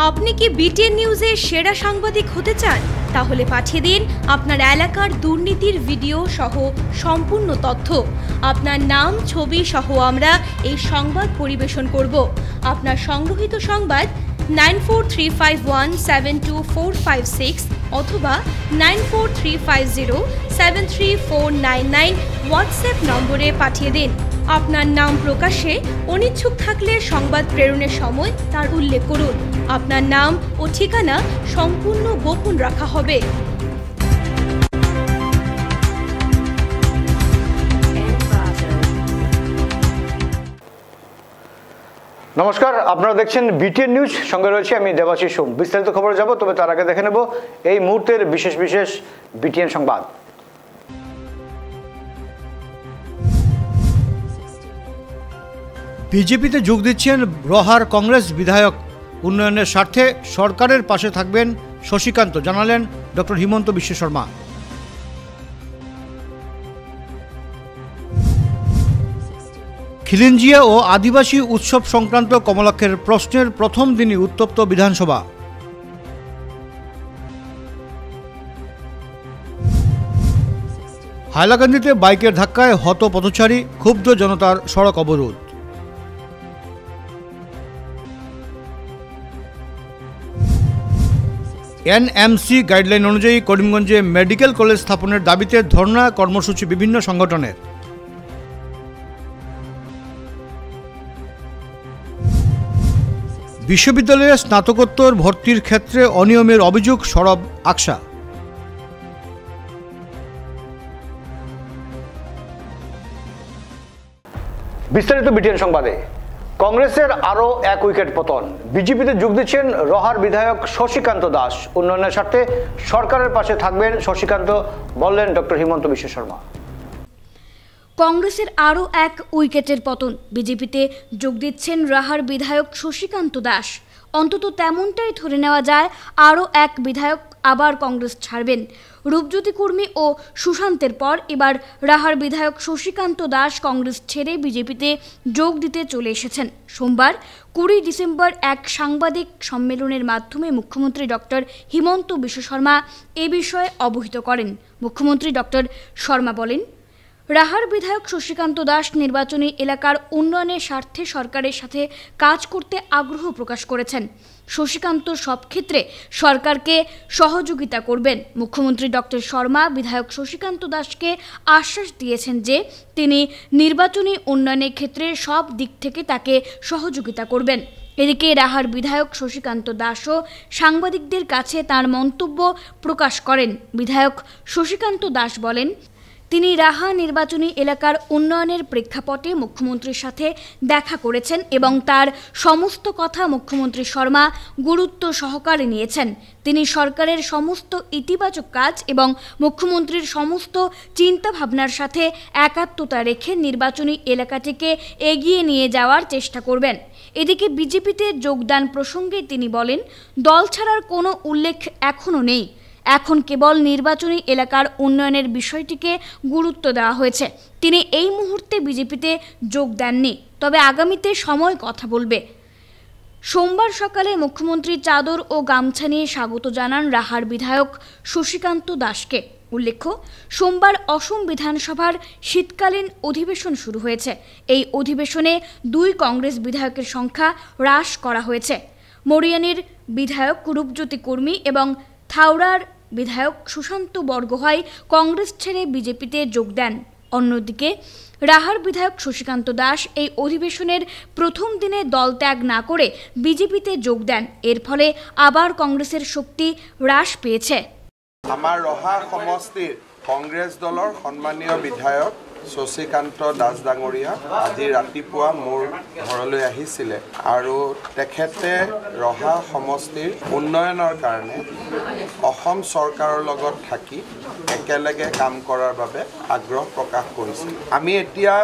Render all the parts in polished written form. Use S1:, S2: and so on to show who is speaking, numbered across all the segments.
S1: আপনি কি বিটিএন নিউজের সেরা সাংবাদিক হতে চান? তাহলে পাঠিয়ে দিন আপনার এলাকার দুর্নীতির ভিডিও সহ সম্পূর্ণ তথ্য। আপনার নাম, ছবি সহ আমরা এই সংবাদ পরিবেশন করব। আপনার সংগ্রহীত সংবাদ 9435172456 অথবা 9435073499 হোয়াটসঅ্যাপ নম্বরে পাঠিয়ে দিন। আপনার নাম প্রকাশে অনিচ্ছুক থাকলে সংবাদ প্রেরণের সময় তার উল্লেখ করুন। আপনার নাম ও ঠিকানা সম্পূর্ণ গোপন রাখা হবে।
S2: নমস্কার, আপনারা দেখছেন বিটিএন নিউজ, সঙ্গে রয়েছে আমি দেবাশিস সোম। বিস্তারিত খবরে যাব, তবে তার আগে দেখে নেব এই মুহূর্তের বিশেষ বিশেষ বিটিএন সংবাদ।
S3: বিজেপিতে যোগ দিচ্ছেন রহার কংগ্রেস বিধায়ক। উন্নয়নের স্বার্থে সরকারের পাশে থাকবেন শশীকান্ত, জানালেন ডক্টর হিমন্ত বিশ্ব শর্মা। খিলিঞ্জিয়া ও আদিবাসী উৎসব সংক্রান্ত কমলাক্ষের প্রশ্নের প্রথম দিনই উত্তপ্ত বিধানসভা। হাইলাকান্দিতে বাইকের ধাক্কায় হত পথচারী, ক্ষুব্ধ জনতার সড়ক অবরোধ। এনএমসি গাইডলাইন অনুযায়ী করিমগঞ্জে মেডিকেল কলেজ স্থাপনের দাবিতে ধর্ণা কর্মসূচি বিভিন্ন সংগঠনের। বিশ্ববিদ্যালয়ে স্নাতকোত্তর ভর্তির ক্ষেত্রে অনিয়মের অভিযোগ সরব আকসা।
S2: বিস্তারিত বিটিএন সংবাদে। কংগ্রেসের আরও এক উইকেট পতন। বিজেপিতে যোগ দিচ্ছেন রহার বিধায়ক শশীকান্ত দাস। উন্নয়নের স্বার্থে সরকারের পাশে থাকবেন শশীকান্ত, বললেন ডক্টর হিমন্ত বিশ্ব শর্মা।
S4: কংগ্রেসের আরও এক উইকেটের পতন। বিজেপিতে যোগ দিচ্ছেন রাহার বিধায়ক শশীকান্ত দাস। অন্তত তেমনটাই ধরে নেওয়া যায়, আরও এক বিধায়ক আবার কংগ্রেস ছাড়বেন। রূপজ্যোতি কুর্মী ও সুশান্তের পর এবার রাহার বিধায়ক শশীকান্ত দাস কংগ্রেস ছেড়ে বিজেপিতে যোগ দিতে চলে এসেছেন। সোমবার 20 ডিসেম্বর এক সাংবাদিক সম্মেলনের মাধ্যমে মুখ্যমন্ত্রী ডক্টর হিমন্ত বিশ্ব শর্মা এ বিষয়ে অবহিত করেন। মুখ্যমন্ত্রী ডক্টর শর্মা বলেন, রাহার বিধায়ক শশীকান্ত দাস নির্বাচনী এলাকার উন্নয়নের স্বার্থে সরকারের সাথে কাজ করতে আগ্রহ প্রকাশ করেছেন। শশীকান্ত সব ক্ষেত্রে সরকারকে সহযোগিতা করবেন। মুখ্যমন্ত্রী ডক্টর শর্মা বিধায়ক শশীকান্ত দাসকে আশ্বাস দিয়েছেন যে তিনি নির্বাচনী উন্নয়নের ক্ষেত্রে সব দিক থেকে তাকে সহযোগিতা করবেন। এদিকে রাহার বিধায়ক শশীকান্ত দাসও সাংবাদিকদের কাছে তার মন্তব্য প্রকাশ করেন। বিধায়ক শশীকান্ত দাস বলেন, তিনি রাহা নির্বাচনী এলাকার উন্নয়নের প্রেক্ষাপটে মুখ্যমন্ত্রীর সাথে দেখা করেছেন এবং তার সমস্ত কথা মুখ্যমন্ত্রী শর্মা গুরুত্ব সহকারে নিয়েছেন। তিনি সরকারের সমস্ত ইতিবাচক কাজ এবং মুখ্যমন্ত্রীর সমস্ত চিন্তাভাবনার সাথে একাত্মতা রেখে নির্বাচনী এলাকাটিকে এগিয়ে নিয়ে যাওয়ার চেষ্টা করবেন। এদিকে বিজেপিতে যোগদান প্রসঙ্গে তিনি বলেন, দল ছাড়ার কোনো উল্লেখ এখনও নেই। এখন কেবল নির্বাচনী এলাকার উন্নয়নের বিষয়টিকে গুরুত্ব দেওয়া হয়েছে। তিনি এই মুহূর্তে বিজেপিতে যোগ দেননি, তবে আগামীতে সময় কথা বলবে। সোমবার সকালে মুখ্যমন্ত্রী চাদর ও গামছা নিয়ে স্বাগত জানান রাহার বিধায়ক শশীকান্ত দাসকে। উল্লেখ্য, সোমবার অসম বিধানসভার শীতকালীন অধিবেশন শুরু হয়েছে। এই অধিবেশনে 2 কংগ্রেস বিধায়কের সংখ্যা হ্রাস করা হয়েছে। মরিয়ানির বিধায়ক রূপজ্যোতি কুর্মী এবং থাওড়ার বিধায়ক সুশান্ত বরগোহাই কংগ্রেস ছেড়ে বিজেপিতে যোগ দেন। অন্যদিকে রাহার বিধায়ক শশীকান্ত দাস এই অধিবেশনের প্রথম দিনে দল ত্যাগ না করে বিজেপিতে যোগ দেন। এর ফলে আবার কংগ্রেসের শক্তি হ্রাস পেয়েছে।
S5: আমার রহা সমষ্টিৰ কংগ্ৰেছ দলৰ সন্মানীয় বিধায়ক শশীকান্ত দাস ডাঙৰীয়া আজি ৰাতিপুৱা মোৰ ঘৰলৈ আহিছিলে আৰু তেখেতে ৰহা সমষ্টিৰ উন্নয়নৰ কাৰণে অসম চৰকাৰৰ লগত থাকি একেলগে কাম কৰাৰ বাবে আগ্ৰহ প্ৰকাশ কৰিছিল। আমি এতিয়া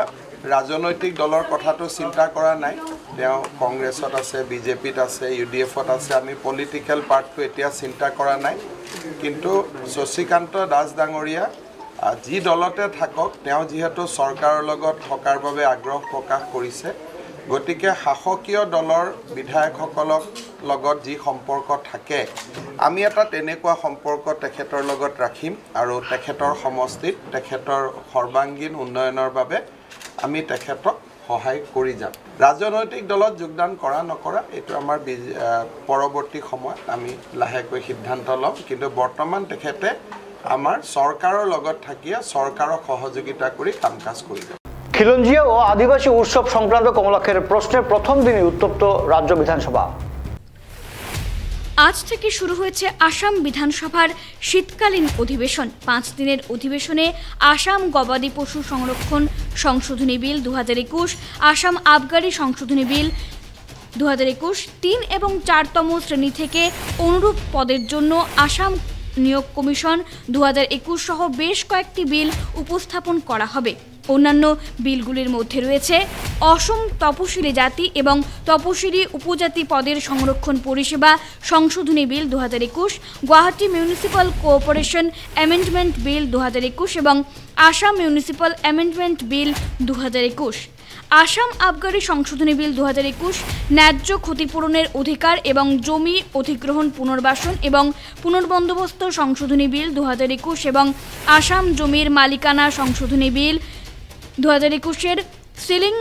S5: ৰাজনৈতিক দলৰ কথাটো চিন্তা কৰা নাই। তেওঁ কংগ্ৰেছত আছে, বিজেপিত আছে, UDFত আছে। আমি পলিটিকেল পাৰ্টটো এতিয়া চিন্তা কৰা নাই। কিন্তু শশীকান্ত দাস ডাঙৰীয়া যি দলতে থাকক, তেওঁ যিহেতু চৰকাৰৰ লগত থকাৰ বাবে আগ্ৰহ প্ৰকাশ কৰিছে, গতিকে শাসকীয় দলৰ বিধায়কসকলক লগত যি সম্পৰ্ক থাকে আমি এটা তেনেকুৱা সম্পৰ্ক তেখেতৰ লগত ৰাখিম আৰু তেখেতৰ সমষ্টিত তেখেতৰ সৰ্বাংগীন উন্নয়নৰ বাবে আমি তেখেতক সহায় কৰি যাম ৰাজনৈতিক দলত যোগদান কৰা নকৰা এইটো আমাৰ পৰৱৰ্তী সময়ত আমি লাহেকৈ সিদ্ধান্ত ল'ম কিন্তু বৰ্তমান তেখেতে আমাৰ চৰকাৰৰ লগত থাকিয়া চৰকাৰক সহযোগিতা কৰি কাম কাজ কৰি যাব
S2: খিলঞ্জিয়া ও আদিবাসী উৎসব সংক্রান্ত কমলাক্ষের প্রশ্নের প্রথম দিনই উত্তপ্ত রাজ্য বিধানসভা
S4: আজ থেকে শুরু হয়েছে আসাম বিধানসভার শীতকালীন অধিবেশন 5 দিনের অধিবেশনে আসাম গবাদি পশু সংরক্ষণ সংশোধনী বিল 2021 আসাম আবগারি সংশোধনী বিল 2021 3 এবং 4তম শ্রেণী থেকে অনুরূপ পদের জন্য আসাম নিয়োগ কমিশন 2021 সহ বেশ কয়েকটি বিল উপস্থাপন করা হবে অন্যান্য বিলগুলির মধ্যে রয়েছে অসম তপশিলি জাতি এবং তপশিলি উপজাতি পদের সংরক্ষণ পরিষেবা সংশোধনী বিল 2021 Guwahati municipal cooperation amendment bill 2021 এবং Assam municipal amendment bill 2021 Assam আবগারি সংশোধনী বিল 2021 ন্যায্য ক্ষতিপূরণের অধিকার এবং জমি অধিগ্রহণ পুনর্বাসন এবং পুনর্বন্দোবস্ত সংশোধনী বিল 2021 এবং আসাম জমির মালিকানা সংশোধনী বিল 2021 এর সিলিং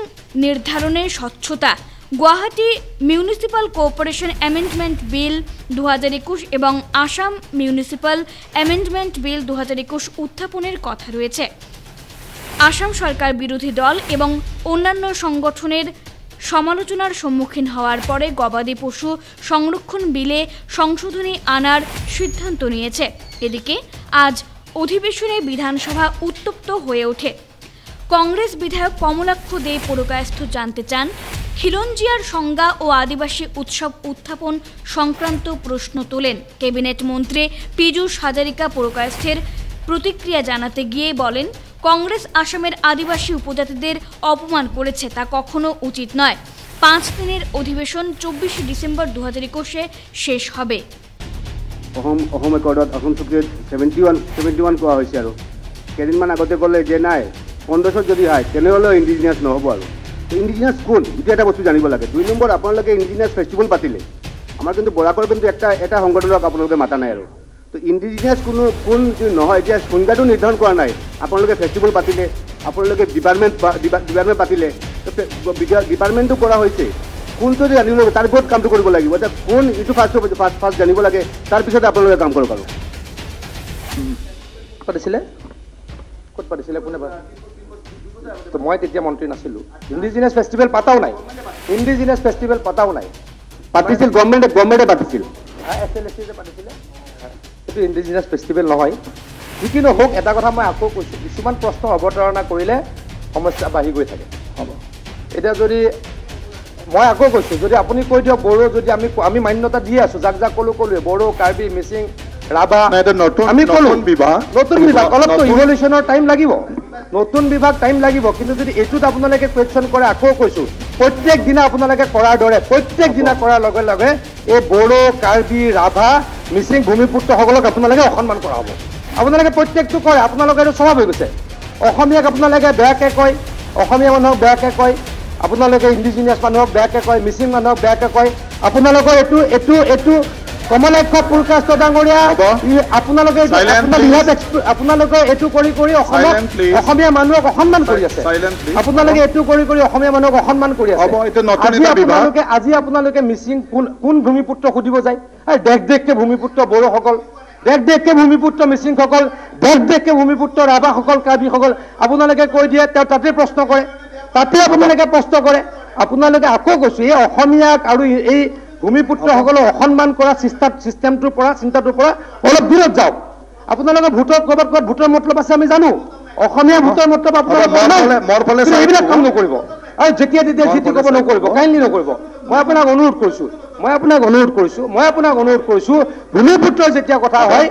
S4: নির্ধারণে স্বচ্ছতা Guwahati municipal cooperation amendment bill 2021 এবং আসাম মিউনিসিপাল অ্যামেন্ডমেন্ট বিল 2021 উত্থাপনের কথা রয়েছে আসাম সরকার বিরোধী দল এবং অন্যান্য সংগঠনের সমালোচনার সম্মুখীন হওয়ার পরে গবাদি পশু সংরক্ষণ বিলে সংশোধনী আনার সিদ্ধান্ত নিয়েছে এদিকে আজ অধিবেশনে বিধানসভা উত্তপ্ত হয়ে ওঠে কংগ্রেস বিধায়ক কমলাক্ষ দে পুরকায়স্থ জানতে চান খিলঞ্জিয়ার সংজ্ঞা ও আদিবাসী উৎসব উত্থাপন সংক্রান্ত প্রশ্ন তোলেন ক্যাবিনেট মন্ত্রী পীযূষ হাজারিকা পুরকায়স্থের প্রতিক্রিয়া জানাতে গিয়ে বলেন কংগ্রেস আসামের আদিবাসী উপজাতিদের অপমান করেছে তা কখনো উচিত নয় 5 দিনের অধিবেশন 24 ডিসেম্বর 2021 শেষ হবে
S6: অসম একৰ্ডত অসম চুক্তিত 71 কোৱা হৈছে আৰু কেইদিনমান আগতে ক'লে যে নাই 1500 যদি হয় তেনেহ'লেও ইণ্ডিজিনিয়াছ নহ'ব আৰু ইণ্ডিজিনিয়াছ কোন এইটো এটা বস্তু জানিব লাগে 2 নম্বৰ আপোনালোকে ইণ্ডিজিনিয়াছ ফেষ্টিভেল পাতিলে আমাৰ কিন্তু বৰাকৰ কিন্তু এটা সংগঠনক আপোনালোকে মাতা নাই আৰু তো ইণ্ডিজিনিয়াছ কোন নহয় এতিয়া সংজ্ঞাটো নিৰ্ধাৰণ কৰা নাই আপোনালোকে ফেষ্টিভেল পাতিলে আপোনালোকে ডিপাৰ্টমেণ্ট পাতিলে ডিপাৰ্টমেণ্টটো কৰা হৈছে কোনটো জানিব লাগে তাৰ ওপৰত কামটো কৰিব লাগিব এতিয়া কোন এইটো ফাৰ্ষ্ট জানিব লাগে তাৰপিছতে আপোনালোকে কাম কৰিব পাৰোঁ পাতিছিলে ক'ত পাতিছিলে কোনে তো মই তেতিয়া মন্ত্ৰী নাছিলোঁ ইণ্ডিজিনিয়াছ ফেষ্টিভেল পাতাও নাই ইণ্ডিজিনিয়াছ ফেষ্টিভেল পাতাও নাই পাতিছিল গভৰ্ণমেণ্টে পাতিছিল SLSC পাতিছিলে এইটো ইণ্ডিজিনিয়াছ ফেষ্টিভেল নহয় যিকি নহওক এটা কথা মই আকৌ কৈছোঁ কিছুমান প্ৰশ্ন অৱতাৰণা কৰিলে সমস্যা বাঢ়ি গৈ থাকে হ'ব এতিয়া যদি মই আকৌ কৈছোঁ যদি আপুনি কৈ দিয়ক বড়ো যদি আমি মান্যতা দি আছোঁ যাক ক'লোৱে বড়ো কাৰ্বি মিচিং ৰাভা আমি ক'লো নতুন বিভাগ অলপতো ইভলিউশ্যনৰ টাইম লাগিব নতুন বিভাগ টাইম লাগিব কিন্তু যদি এইটোত আপোনালোকে কুৱেশ্যন কৰে আকৌ কৈছোঁ প্ৰত্যেক দিনা আপোনালোকে কৰাৰ দৰে প্ৰত্যেক দিনা কৰাৰ লগে লগে এই বড়ো কাৰ্বি ৰাভা মিচিং ভূমিপুত্ৰসকলক আপোনালোকে অসন্মান কৰা হ'ব আপোনালোকে প্ৰত্যেকটো কৰে আপোনালোকে এইটো স্বভাৱ হৈ গৈছে অসমীয়াক আপোনালোকে বেয়াকৈ কয় অসমীয়া মানুহক বেয়াকৈ কয় আপোনালোকে ইণ্ডিজিনিয়াছ মানুহক বেয়াকৈ কয় মিচিং মানুহক বেয়াকৈ কয় আপোনালোকৰ এইটো কমলাক্ষ পুৰকায়স্থ ডাঙৰীয়া আপোনালোকে এইটো কৰি অসমীয়া মানুহক অসন্মান কৰি আছে আপোনালোকে এইটো কৰি অসমীয়া মানুহক অসন্মান কৰি আছে আজি আপোনালোকে মিচিং কোন ভূমিপুত্ৰ সুধিব যায় দেশকে ভূমিপুত্ৰ বড়োসকল দেশকে ভূমিপুত্ৰ মিচিংসকল দেশকে ভূমিপুত্ৰ ৰাভাসকল কাৰ্বিসকল আপোনালোকে কৈ দিয়ে তেওঁ তাতে প্ৰশ্ন কৰে তাতে আপোনালোকে প্ৰশ্ন কৰে আপোনালোকে আকৌ কৈছোঁ এই অসমীয়াক আৰু এই ভূমিপুত্ৰসকলক অসন্মান কৰা চিষ্টেমটোৰ পৰা চিন্তাটোৰ পৰা অলপ দূৰত যাওক আপোনালোকে ভোটৰ ক'ৰবাত ভোটৰ মতলব আছে আমি জানো অসমীয়া ভোটৰ মতলব আপোনালোকে এইবিলাক কাম নকৰিব আৰু যেতিয়া তেতিয়া যিটি ক'ব নকৰিব কাইণ্ডলি নকৰিব মই আপোনাক অনুৰোধ কৰিছোঁ ভূমিপুত্ৰৰ যেতিয়া কথা হয়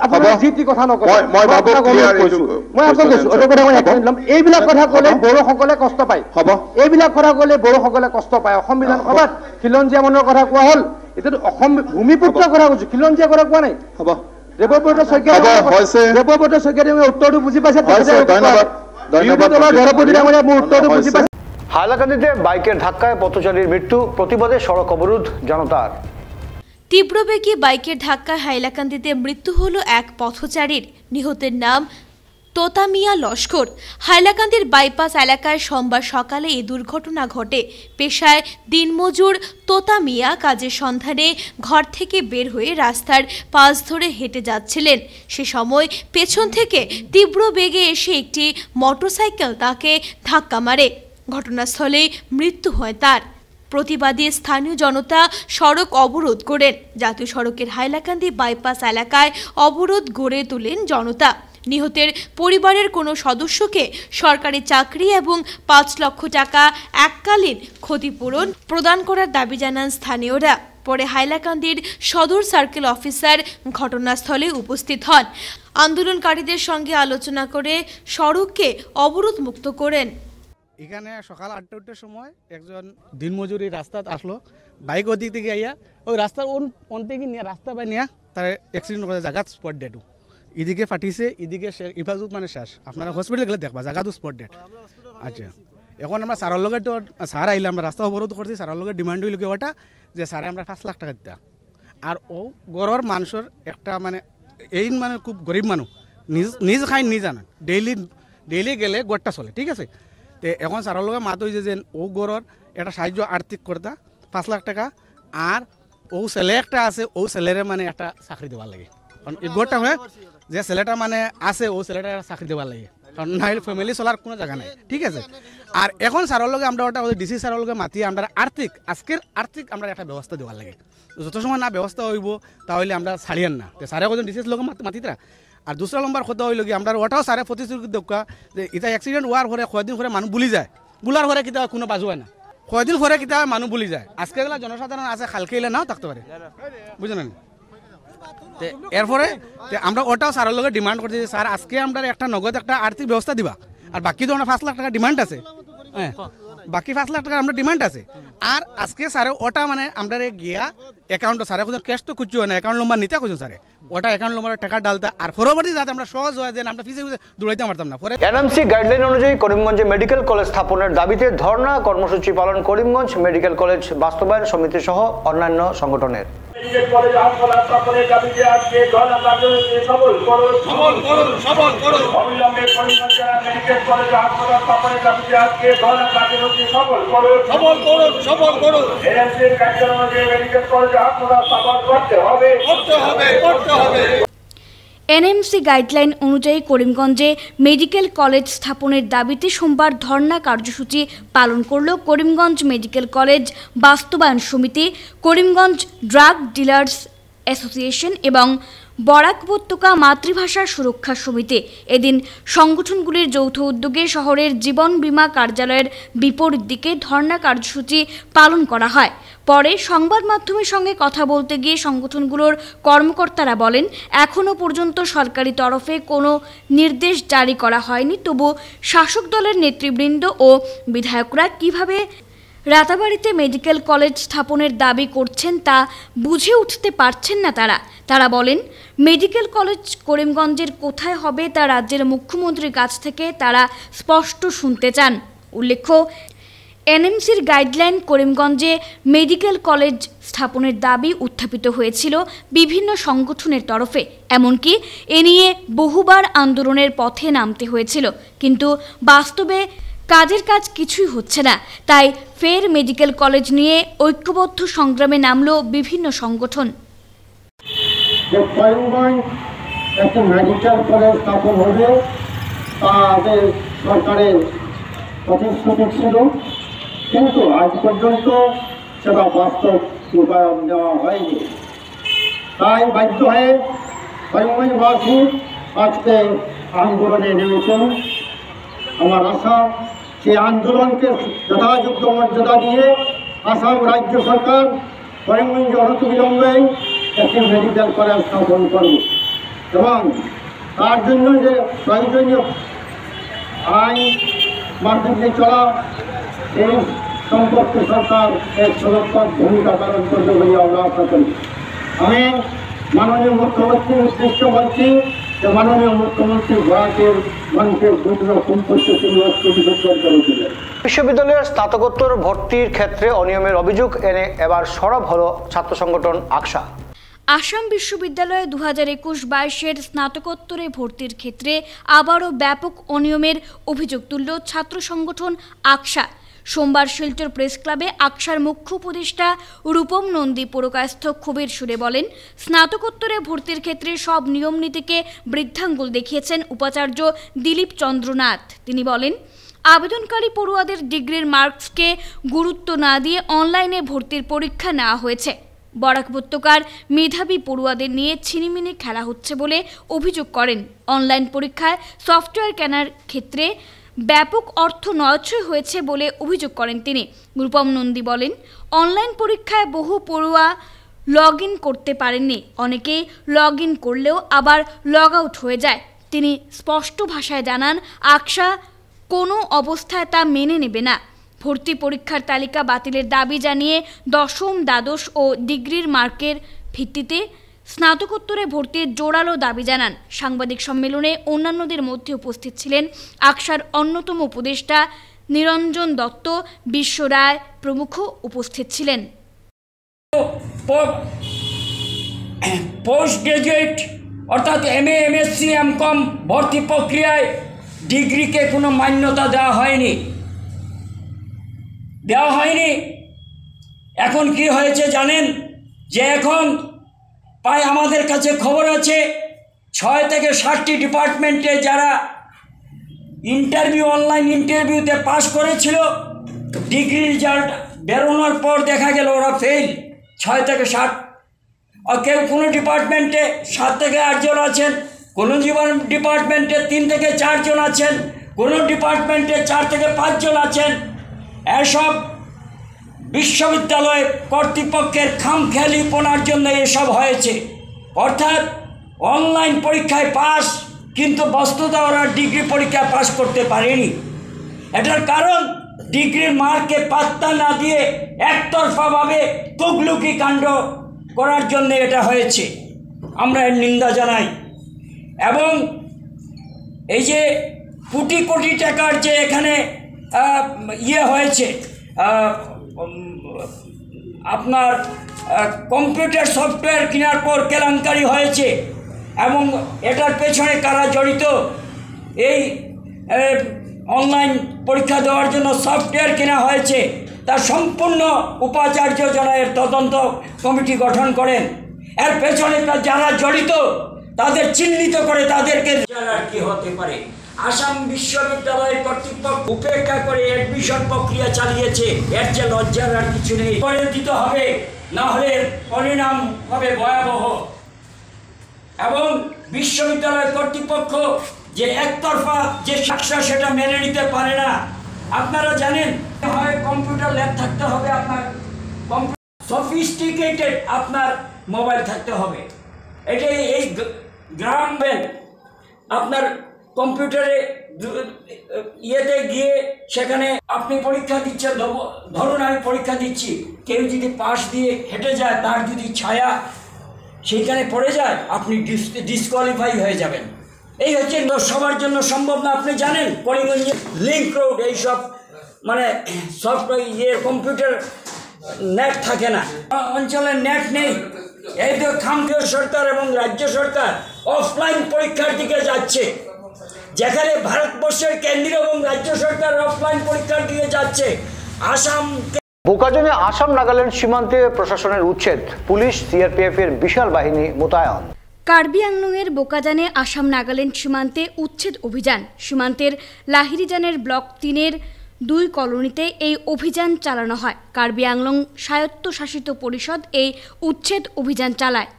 S6: আপোনালোকে যিটি কথা নকব মই আপোনাক অনুৰোধ কৰিছোঁ মই আপোনাক কৈছোঁ এইবিলাক কথা ক'লে বড়োসকলে কষ্ট পায় এইবিলাক কথা ক'লে বড়োসকলে কষ্ট পায় অসম বিধানসভাত খিলঞ্জীয়া মানুহৰ কথা কোৱা হ'ল এতিয়াতো অসম ভূমিপুত্ৰৰ কথা কৈছোঁ খিলঞ্জীয়া কথা কোৱা নাই হ'ব দেৱব্ৰত শইকীয়া উত্তৰটো বুজি পাইছে মোৰ উত্তৰটো বুজি পাইছে
S2: হাইলাকান্দিতে বাইকের ধাক্কায় পথচারীর মৃত্যু, প্রতিবাদে সড়ক অবরোধ জনতার।
S1: তীব্রবেগে বাইকের ধাক্কায় হাইলাকান্দিতে মৃত্যু হলো এক পথচারীর। নিহতের নাম তোতামিয়া লস্কর। হাইলাকান্দির বাইপাস এলাকায় সোমবার সকালে এই দুর্ঘটনা ঘটে। পেশায় দিনমজুর তোতামিয়া কাজের সন্ধানে ঘর থেকে বের হয়ে রাস্তার পাশ ধরে হেঁটে যাচ্ছিলেন। সে সময় পেছন থেকে তীব্র বেগে এসে একটি মোটরসাইকেল তাকে ধাক্কা মারে। ঘটনাস্থলে মৃত্যু হয় তার। প্রতিবাদী স্থানীয় জনতা সড়ক অবরোধ করেন। জাতীয় সড়কের হাইলাকান্দি বাইপাস এলাকায় অবরোধ গড়ে তোলেন জনতা। নিহতের পরিবারের কোনো সদস্যকে সরকারি চাকরি এবং ৫ লক্ষ টাকা এককালীন ক্ষতিপূরণ প্রদান করার দাবি জানান স্থানীয়রা। পরে হাইলাকান্দির সদর সার্কেল অফিসার ঘটনাস্থলে উপস্থিত হন। আন্দোলনকারীদের সঙ্গে আলোচনা করে সড়ককে অবরোধ মুক্ত করেন।
S7: এখানে সকাল ৮টার সময় একজন দিনমজুরি রাস্তা আসলো, বাইক ওদিক থেকে আইয়া ওই রাস্তার অন্তে নিয়ে রাস্তা বাই নিয়ে তার অ্যাক্সিডেন্ট করে জায়গা স্পট ডেটু এদিকে ফাটিছে, এদিকে ইফাজুত মানে শেষ। আপনারা হসপিটাল গেলে দেখবা জায়গা তো স্পট ডেট। আচ্ছা, এখন আমরা স্যারের লগে তো স্যার আইলে আমরা রাস্তা অবরোধ করছি। স্যারের লগে ডিমান্ড হইল কি ওটা যে স্যারে আমরা ৫ লাখ টাকা দিতা। আর ও গড়ের মানুষের একটা মানে এই মানে খুব গরিব মানুষ, নিজ খাই নিজ আনেন, ডেইলি গেলে গড়টা চলে, ঠিক আছে। তো এখন স্যারের লগে মাত হয়েছে যে ও গড়ের একটা সাহায্য আর্থিক করতা ৫ লাখ টাকা, আর ও ছেলে একটা আছে, ও ছেলেরে মানে একটা চাকরি দেওয়ার লাগে। কারণ এই গড়টা হয় যে ছেলেটা মানে আছে, ও ছেলেটা চাকরি দেওয়ার লাগে, কারণ না ফ্যামিলি চলার কোনো জায়গা নাই, ঠিক আছে। আর এখন স্যারের লগে আমরা ওটা ডিসি স্যারের লগে মাতি আমরা আর্থিক আমরা একটা ব্যবস্থা দেওয়ার লাগে। যত সময় না ব্যবস্থা হইব তাহলে আমরা ছাড়িয়ান না। তো স্যারে কজন ডিসির লগে মাতিতরা। আর দুসরা নম্বর কথা হইল কি আমরা ওটাও স্যারে প্রতিশ্রুতি দেখা যে এটা অ্যাক্সিডেন্ট হওয়ার পরে কয়েকদিন করে মানুষ ভুলি যায়, বুলার পরে কিতা কোনো বাজু হয় না, কয়েকদিন পরে কিতা মানুষ ভুলি যায়। আজকে গেলা জনসাধারণ আছে খালকে এলে নাও থাকতে পারে, বুঝলেন না। এরপরে আমরা ওটাও স্যারের লগে ডিমান্ড করছি যে স্যার আজকে আমরা একটা নগদ একটা আর্থিক ব্যবস্থা দিবা। আর বাকি তো আমরা ৫ লাখ টাকা ডিমান্ড আছে, হ্যাঁ বাকি ৫ লাখ টাকা আমরা ডিমান্ড আছে। আর আজকে স্যারে ওটা মানে আমরা গিয়া অ্যাকাউন্টে স্যারে কোথাও ক্যাশ তো খুঁজছি হয় না, অ্যাকাউন্ট নম্বর নিতে খুঁজুন স্যারে, ওটা অ্যাকাউন্ট নম্বরে টাকা ডালতা। আর পরবর্তী যাতে আমরা সহজ হয় যে আমরা ফিসে দৌড়াইতে পারতাম না। পরে
S2: এনএমসি গাইডলাইন অনুযায়ী করিমগঞ্জে মেডিকেল কলেজ স্থাপনের দাবিতে ধর্ণা কর্মসূচি পালন করিমগঞ্জ মেডিকেল কলেজ বাস্তবায়ন সমিতি সহ অন্যান্য সংগঠনের।
S8: মেডিকেল কলেজ হাসপাতাল স্থাপনের দাবিতে আজকে ধর্ণা কার্যসূচি সফল করুন। অবিলম্বে করিমগঞ্জ জেলা মেডিকেল কলেজ হাসপাতাল স্থাপনের দাবিতে আজকে ধর্ণা কার্যসূচি সফল করুন। এনএমসির গাইডলাইন অনুযায়ী মেডিকেল কলেজ হাসপাতাল স্থাপন করতে হবে।
S4: এনএমসি গাইডলাইন অনুযায়ী করিমগঞ্জে মেডিকেল কলেজ স্থাপনের দাবিতে সোমবার ধর্ণা কার্যসূচি পালন করল করিমগঞ্জ মেডিকেল কলেজ বাস্তবায়ন সমিতি, করিমগঞ্জ ড্রাগ ডিলার্স অ্যাসোসিয়েশন এবং বরাক উপত্যকা মাতৃভাষা সুরক্ষা সমিতি। এদিন সংগঠনগুলির যৌথ উদ্যোগে শহরের জীবন বীমা কার্যালয়ের বিপরীত দিকে ধর্ণা কার্যসূচি পালন করা হয়। পরে সংবাদ মাধ্যমের সঙ্গে কথা বলতে গিয়ে সংগঠনগুলোর কর্মকর্তারা বলেন, এখনও পর্যন্ত সরকারি তরফে কোনো নির্দেশ জারি করা হয়নি, তবু শাসক দলের নেতৃবৃন্দ ও বিধায়করা কিভাবে রাতাবাড়িতে মেডিকেল কলেজ স্থাপনের দাবি করছেন তা বুঝে উঠতে পারছেন না তারা বলেন, মেডিকেল কলেজ করিমগঞ্জের কোথায় হবে তা রাজ্যের মুখ্যমন্ত্রীর কাছ থেকে তারা স্পষ্ট শুনতে চান। উল্লেখ্য, এনএমসির গাইডলাইন করিমগঞ্জে মেডিকেল কলেজ স্থাপনের দাবি উত্থাপিত হয়েছিল বিভিন্ন সংগঠনের তরফে, এমনকি এ নিয়ে বহুবার আন্দোলনের পথে নামতে হয়েছিল, কিন্তু বাস্তবে কাজের কাজ কিছুই হচ্ছে না। তাই ফের মেডিকেল কলেজ নিয়ে ঐক্যবদ্ধ সংগ্রামে নামল বিভিন্ন সংগঠন।
S9: করিমগঞ্জ একটা মেডিকেল কলেজ স্থাপন হবে তাদের সরকারের প্রতিশ্রুতি ছিল, কিন্তু আজ পর্যন্ত সেটা বাস্তব রূপায়ণ দেওয়া হয়নি। তাই বাধ্য হয়ে করিমগঞ্জবাসী আজকে আন্দোলনে নেমেছেন। আমার আশা সেই আন্দোলনকে যথাযোগ্য মর্যাদা দিয়ে আসাম রাজ্য সরকার করিমগঞ্জে অনতিবিলম্বে একটি মেডিকেল কলেজ স্থাপন করবে এবং তার জন্য যে প্রয়োজনীয় আইন মাধ্যমে চলা এই সম্পর্কে সরকার এক সদর্থক ভূমিকা পালন করবে বলে আমরা আশা করি। আমি মাননীয় মুখ্যমন্ত্রীর উদ্দেশ্য বলছি যে মাননীয় মুখ্যমন্ত্রী ভারতের মানুষের দুর্গ সম্পর্কে তিনি ঐক্য বিসর্জন করেছিলেন।
S2: বিশ্ববিদ্যালয়ের স্নাতকোত্তর ভর্তির ক্ষেত্রে অনিয়মের অভিযোগ এনে এবার সরব হলো ছাত্র সংগঠন আকশা।
S4: আসাম বিশ্ববিদ্যালয়ে 2021-22-এর স্নাতকোত্তরে ভর্তির ক্ষেত্রে আবারও ব্যাপক অনিয়মের অভিযোগ তুলল ছাত্র সংগঠন আকশা। সোমবার শিলচর প্রেস ক্লাবে আকশার মুখ্য উপদেষ্টা রূপম নন্দী পুরকায়স্থ ক্ষোভের সুরে বলেন, স্নাতকোত্তরে ভর্তির ক্ষেত্রে সব নিয়ম নীতিকে বৃদ্ধাঙ্গুল দেখিয়েছেন উপাচার্য দিলীপ চন্দ্রনাথ। তিনি বলেন, আবেদনকারী পড়ুয়াদের ডিগ্রির মার্কসকে গুরুত্ব না দিয়ে অনলাইনে ভর্তির পরীক্ষা নেওয়া হয়েছে। বরাক উপত্যকার মেধাবী পড়ুয়াদের নিয়ে ছিনিমিনি খেলা হচ্ছে বলে অভিযোগ করেন। অনলাইন পরীক্ষায় সফটওয়্যার কেনার ক্ষেত্রে ব্যাপক অর্থ নয়ছয় হয়েছে বলে অভিযোগ করেন তিনি। রূপম নন্দী বলেন, অনলাইন পরীক্ষায় বহু পড়ুয়া লগ ইন করতে পারেননি, অনেকেই লগ ইন করলেও আবার লগ আউট হয়ে যায়। তিনি স্পষ্ট ভাষায় জানান, আকশা কোনো অবস্থায় তা মেনে নেবে না। ভর্তি পরীক্ষার তালিকা বাতিলের দাবি জানিয়ে দশম, দ্বাদশ ও ডিগ্রির মার্কের ভিত্তিতে স্নাতকোত্তরে ভর্তির জোরালো দাবি জানান। সাংবাদিক সম্মেলনে অন্যান্যদের মধ্যে উপস্থিত ছিলেন আকশার অন্যতম উপদেষ্টা নিরঞ্জন দত্ত, বিশ্ব রায় প্রমুখ উপস্থিত ছিলেন।
S10: পোস্ট গ্রাজুয়েট অর্থাৎ MA, MSc, MCom ভর্তি প্রক্রিয়ায় ডিগ্রিকে কোনো মান্যতা দেওয়া হয়নি। এখন কি হয়েছে জানেন, যে এখন প্রায় আমাদের কাছে খবর আছে 6 থেকে 7টি ডিপার্টমেন্টে যারা অনলাইন ইন্টারভিউতে পাশ করেছিল, ডিগ্রি রেজাল্ট বেরোনোর পর দেখা গেল ওরা ফেল। 6 থেকে 7, আর কেউ কোনো ডিপার্টমেন্টে 7 থেকে 8 জন আছেন, কোনো ডিপার্টমেন্টে 3 থেকে 4 জন আছেন, কোনো ডিপার্টমেন্টে 4 থেকে 5 জন আছেন। এসব বিশ্ববিদ্যালয় কর্তৃপক্ষের খামখেয়ালিপনার জন্য এসব হয়েছে। অর্থাৎ অনলাইন পরীক্ষায় পাস, কিন্তু বস্তুতা ওরা ডিগ্রি পরীক্ষায় পাস করতে পারেনি। এটার কারণ ডিগ্রির মার্কে পাত্তা না দিয়ে একতরফাভাবে তুগলুকি কাণ্ড করার জন্য এটা হয়েছে। আমরা এর নিন্দা জানাই। এবং এই যে কোটি কোটি টাকার যে এখানে হয়েছে, আপনার কম্পিউটার সফটওয়্যার কেনার পর কেলেঙ্কারি হয়েছে, এবং এটার পেছনে কারা জড়িত, এই অনলাইন পরীক্ষা দেওয়ার জন্য সফটওয়্যার কেনা হয়েছে, তার সম্পূর্ণ উপাচার্য জনের তদন্ত কমিটি গঠন করেন। এর পেছনে যারা জড়িত তাদের চিহ্নিত করে তাদেরকে আর কি হতে পারে। আসাম বিশ্ববিদ্যালয়ের কর্তৃপক্ষ উপেক্ষা করে অ্যাডমিশন প্রক্রিয়া চালিয়েছে। এর যে লজ্জার আর কিছু নেই। পরে দিতে হবে, না হলে পরিণাম হবে ভয়াবহ। এবং বিশ্ববিদ্যালয় কর্তৃপক্ষ যে একতরফা যে শাসা সেটা মেনে নিতে পারে না। আপনারা জানেন, হয় কম্পিউটার ল্যাব থাকতে হবে, আপনার সফিস্টিকেটেড আপনার মোবাইল থাকতে হবে। এটাই এই গ্রাম ব্যাংক আপনার কম্পিউটারে ইয়েতে গিয়ে সেখানে আপনি পরীক্ষা দিচ্ছেন। ধরুন আমি পরীক্ষা দিচ্ছি, কেউ যদি পাশ দিয়ে হেঁটে যায়, তার যদি ছায়া সেইখানে পড়ে যায়, আপনি ডিসকোয়ালিফাই হয়ে যাবেন। এই হচ্ছে সবার জন্য সম্ভব না। আপনি জানেন করিমগঞ্জে লিঙ্ক রোড এইসব মানে সফটওয়্যার কম্পিউটার নেট থাকে না, অঞ্চলে নেট নেই। এই তো কেন্দ্রীয় সরকার এবং রাজ্য সরকার অফলাইন পরীক্ষার দিকে যাচ্ছে, যেখানে ভারতবর্ষের কেন্দ্রীয় এবং রাজ্য সরকার অফলাইন পরীক্ষার দিকে যাচ্ছে। আসাম
S2: বোকাজনে আসাম নাগাল্যান্ড সীমান্তে প্রশাসনের উচ্ছেদ, পুলিশ CRPF এর বিশাল বাহিনী মোতায়েন।
S4: কার্বি আংলংয়ের বোকাজানে আসাম নাগাল্যান্ড সীমান্তে উচ্ছেদ অভিযান। সীমান্তের লাহিরিজানের ব্লক 3-এর 2 কলোনিতে এই অভিযান চালানো হয়। কার্বি আংলং স্বায়ত্তশাসিত পরিষদ এই উচ্ছেদ অভিযান চালায়।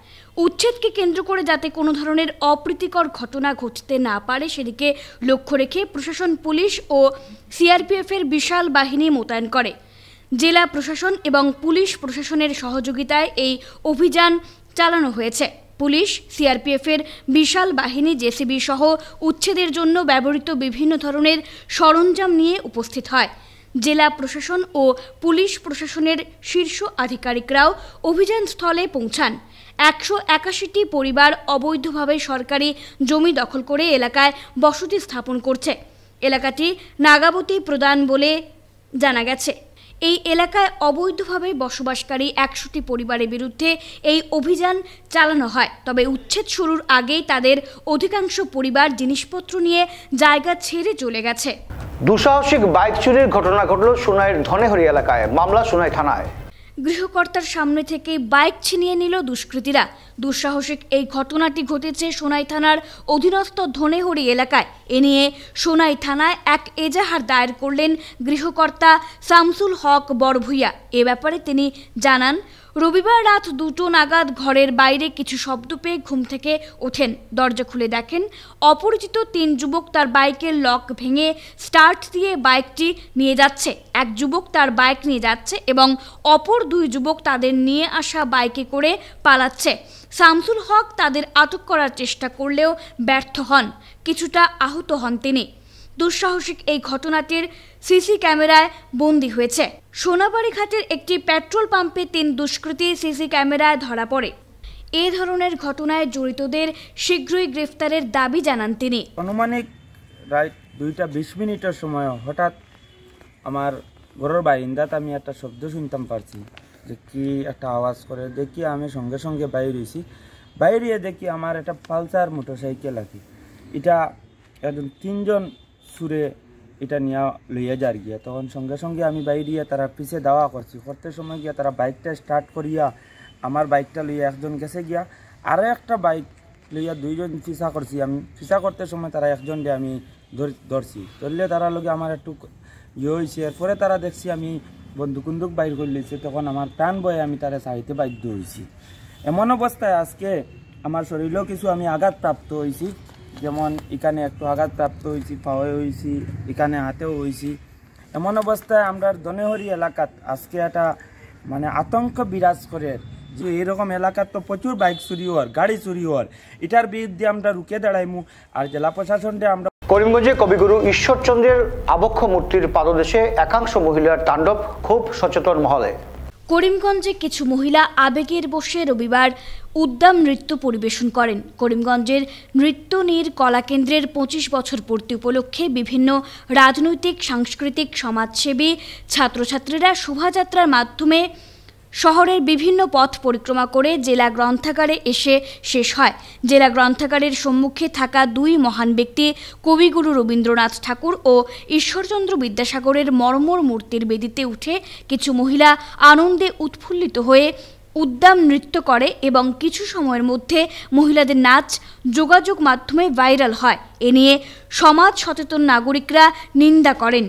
S4: উচ্ছেদকে কেন্দ্র করে যাতে কোনো ধরনের অপ্রীতিকর ঘটনা ঘটতে না পারে সেদিকে লক্ষ্য রেখে প্রশাসন, পুলিশ ও CRPF এর বিশাল বাহিনী মোতায়েন করে। জেলা প্রশাসন এবং পুলিশ প্রশাসনের সহযোগিতায় এই অভিযান চালানো হয়েছে। পুলিশ, CRPF এর বিশাল বাহিনী JCB সহ উচ্ছেদের জন্য ব্যবহৃত বিভিন্ন ধরনের সরঞ্জাম নিয়ে উপস্থিত হয়। জেলা প্রশাসন ও পুলিশ প্রশাসনের শীর্ষ আধিকারিকরাও অভিযান স্থলে পৌঁছান। 181টি পরিবার অবৈধভাবে সরকারি জমি দখল করে এলাকায় বসতি স্থাপন করছে। এলাকাটি নাগাবতী প্রধান বলে জানা গেছে এই এলাকায় অবৈধভাবে বসবাসকারী 100টি পরিবারের বিরুদ্ধে এই অভিযান চালানো হয়। তবে উচ্ছেদ শুরুর আগেই তাদের অধিকাংশ পরিবার জিনিসপত্র নিয়ে জায়গা ছেড়ে চলে গেছে।
S2: দুঃসাহসিক বাইক চুরির ঘটনা ঘটল সোনাইয়ের ধনেহরি এলাকায়। মামলা সোনাই থানায়।
S4: গৃহকর্তার সামনে থেকে বাইক ছিনিয়ে নিল দুষ্কৃতীরা। দুঃসাহসিক এই ঘটনাটি ঘটেছে সোনাই থানার অধীনস্থ ধনেহরি এলাকায়। এ নিয়ে সোনাই থানায় এক এজাহার দায়ের করলেন গৃহকর্তা শামসুল হক বড়ভূইয়া। এ ব্যাপারে তিনি জানান, রবিবার রাত 2টো নাগাদ ঘরের বাইরে কিছু শব্দ পেয়ে ঘুম থেকে ওঠেন। দরজা খুলে দেখেন অপরিচিত 3 যুবক তার বাইকের লক ভেঙে স্টার্ট দিয়ে বাইকটি নিয়ে যাচ্ছে। এক যুবক তার বাইক নিয়ে যাচ্ছে এবং অপর 2 যুবক তাদের নিয়ে আসা বাইকে করে পালাচ্ছে। শামসুল হক তাদের আটক করার চেষ্টা করলেও ব্যর্থ হন, কিছুটা আহত হন তিনি। দুঃসাহসিক এই ঘটনাটির সিসি ক্যামেরায় বন্দী হয়েছে। সোনাবাড়ি ঘাটের একটি পেট্রোল পাম্পে 3 দুষ্কৃতী সিসি ক্যামেরায় ধরা পড়ে। এ ধরনের ঘটনায় জড়িতদের শীঘ্রই গ্রেফতারের দাবি জানান তিনি।
S11: আনুমানিক রাত 2:20 সময় হঠাৎ আমার ঘরের বারিন্দাত আমি একটা শব্দ শুনতাম পারছি, যে কি একটা আওয়াজ করে। দেখি আমি সঙ্গে সঙ্গে বাইরে হয়েছি। বাইরে দেখি আমার একটা পালসার মোটরসাইকেল আছে, এটা একদম 3 জন সুরে এটা নিয়ে লইয়া যার গিয়া। তখন সঙ্গে সঙ্গে আমি বাইরে তারা পিছে দাওয়া করতে সময় গিয়া তারা বাইকটা স্টার্ট করিয়া আমার বাইকটা লইয়া একজন গেছে গিয়া, আরও একটা বাইক লইয়া 2 জন পিছা করছি। আমি পিছা করতে সময় তারা একজন দিয়ে আমি ধরছি, ধরলে তারা লগে আমার একটু হয়েছে। এরপরে তারা দেখছি আমি বন্দুক বাইর করে লিয়েছে, তখন আমার প্রাণ বয়ে আমি তারা চাইতে বাধ্য হয়েছি। এমন অবস্থায় আজকে আমার শরীরেও কিছু আমি আঘাতপ্রাপ্ত হয়েছি, যেমন এখানে একটু আঘাতপ্রাপ্ত হয়েছি, পাওয়ে হয়েছি, এখানে হাতেও হয়েছি। এমন অবস্থায় আমরা ধনেহরি এলাকাত আজকে একটা মানে আতঙ্ক বিরাজ করে, যে এরকম এলাকার তো প্রচুর বাইক চুরি হওয়ার, গাড়ি চুরি হওয়ার, এটার বিরুদ্ধে আমরা রুখে দাঁড়াইমু। আর জেলা প্রশাসনকে আমরা
S2: করিমগঞ্জে কবিগুরু ঈশ্বরচন্দ্রের আবক্ষ মূর্তির পাদদেশে একাংশ মহিলার তাণ্ডব, খুব সচেতন মহলে।
S4: করিমগঞ্জে কিছু মহিলা আবেগের বশে রবিবার উদ্দাম নৃত্য পরিবেশন করেন। করিমগঞ্জের নৃত্যনীর কলাকেন্দ্রের 25 বছর পূর্তি উপলক্ষে বিভিন্ন রাজনৈতিক, সাংস্কৃতিক, সমাজসেবী, ছাত্রছাত্রীরা শোভাযাত্রার মাধ্যমে শহরের বিভিন্ন পথ পরিক্রমা করে জেলা গ্রন্থাগারে এসে শেষ হয়। জেলা গ্রন্থাগারের সম্মুখে থাকা 2 মহান ব্যক্তি কবিগুরু রবীন্দ্রনাথ ঠাকুর ও ঈশ্বরচন্দ্র বিদ্যাসাগরের মর্মর মূর্তির বেদিতে উঠে কিছু মহিলা আনন্দে উৎফুল্লিত হয়ে উদ্দাম নৃত্য করে এবং কিছু সময়ের মধ্যে মহিলাদের নাচ যোগাযোগ মাধ্যমে ভাইরাল হয়। এ নিয়ে সমাজ সচেতন নাগরিকরা নিন্দা করেন।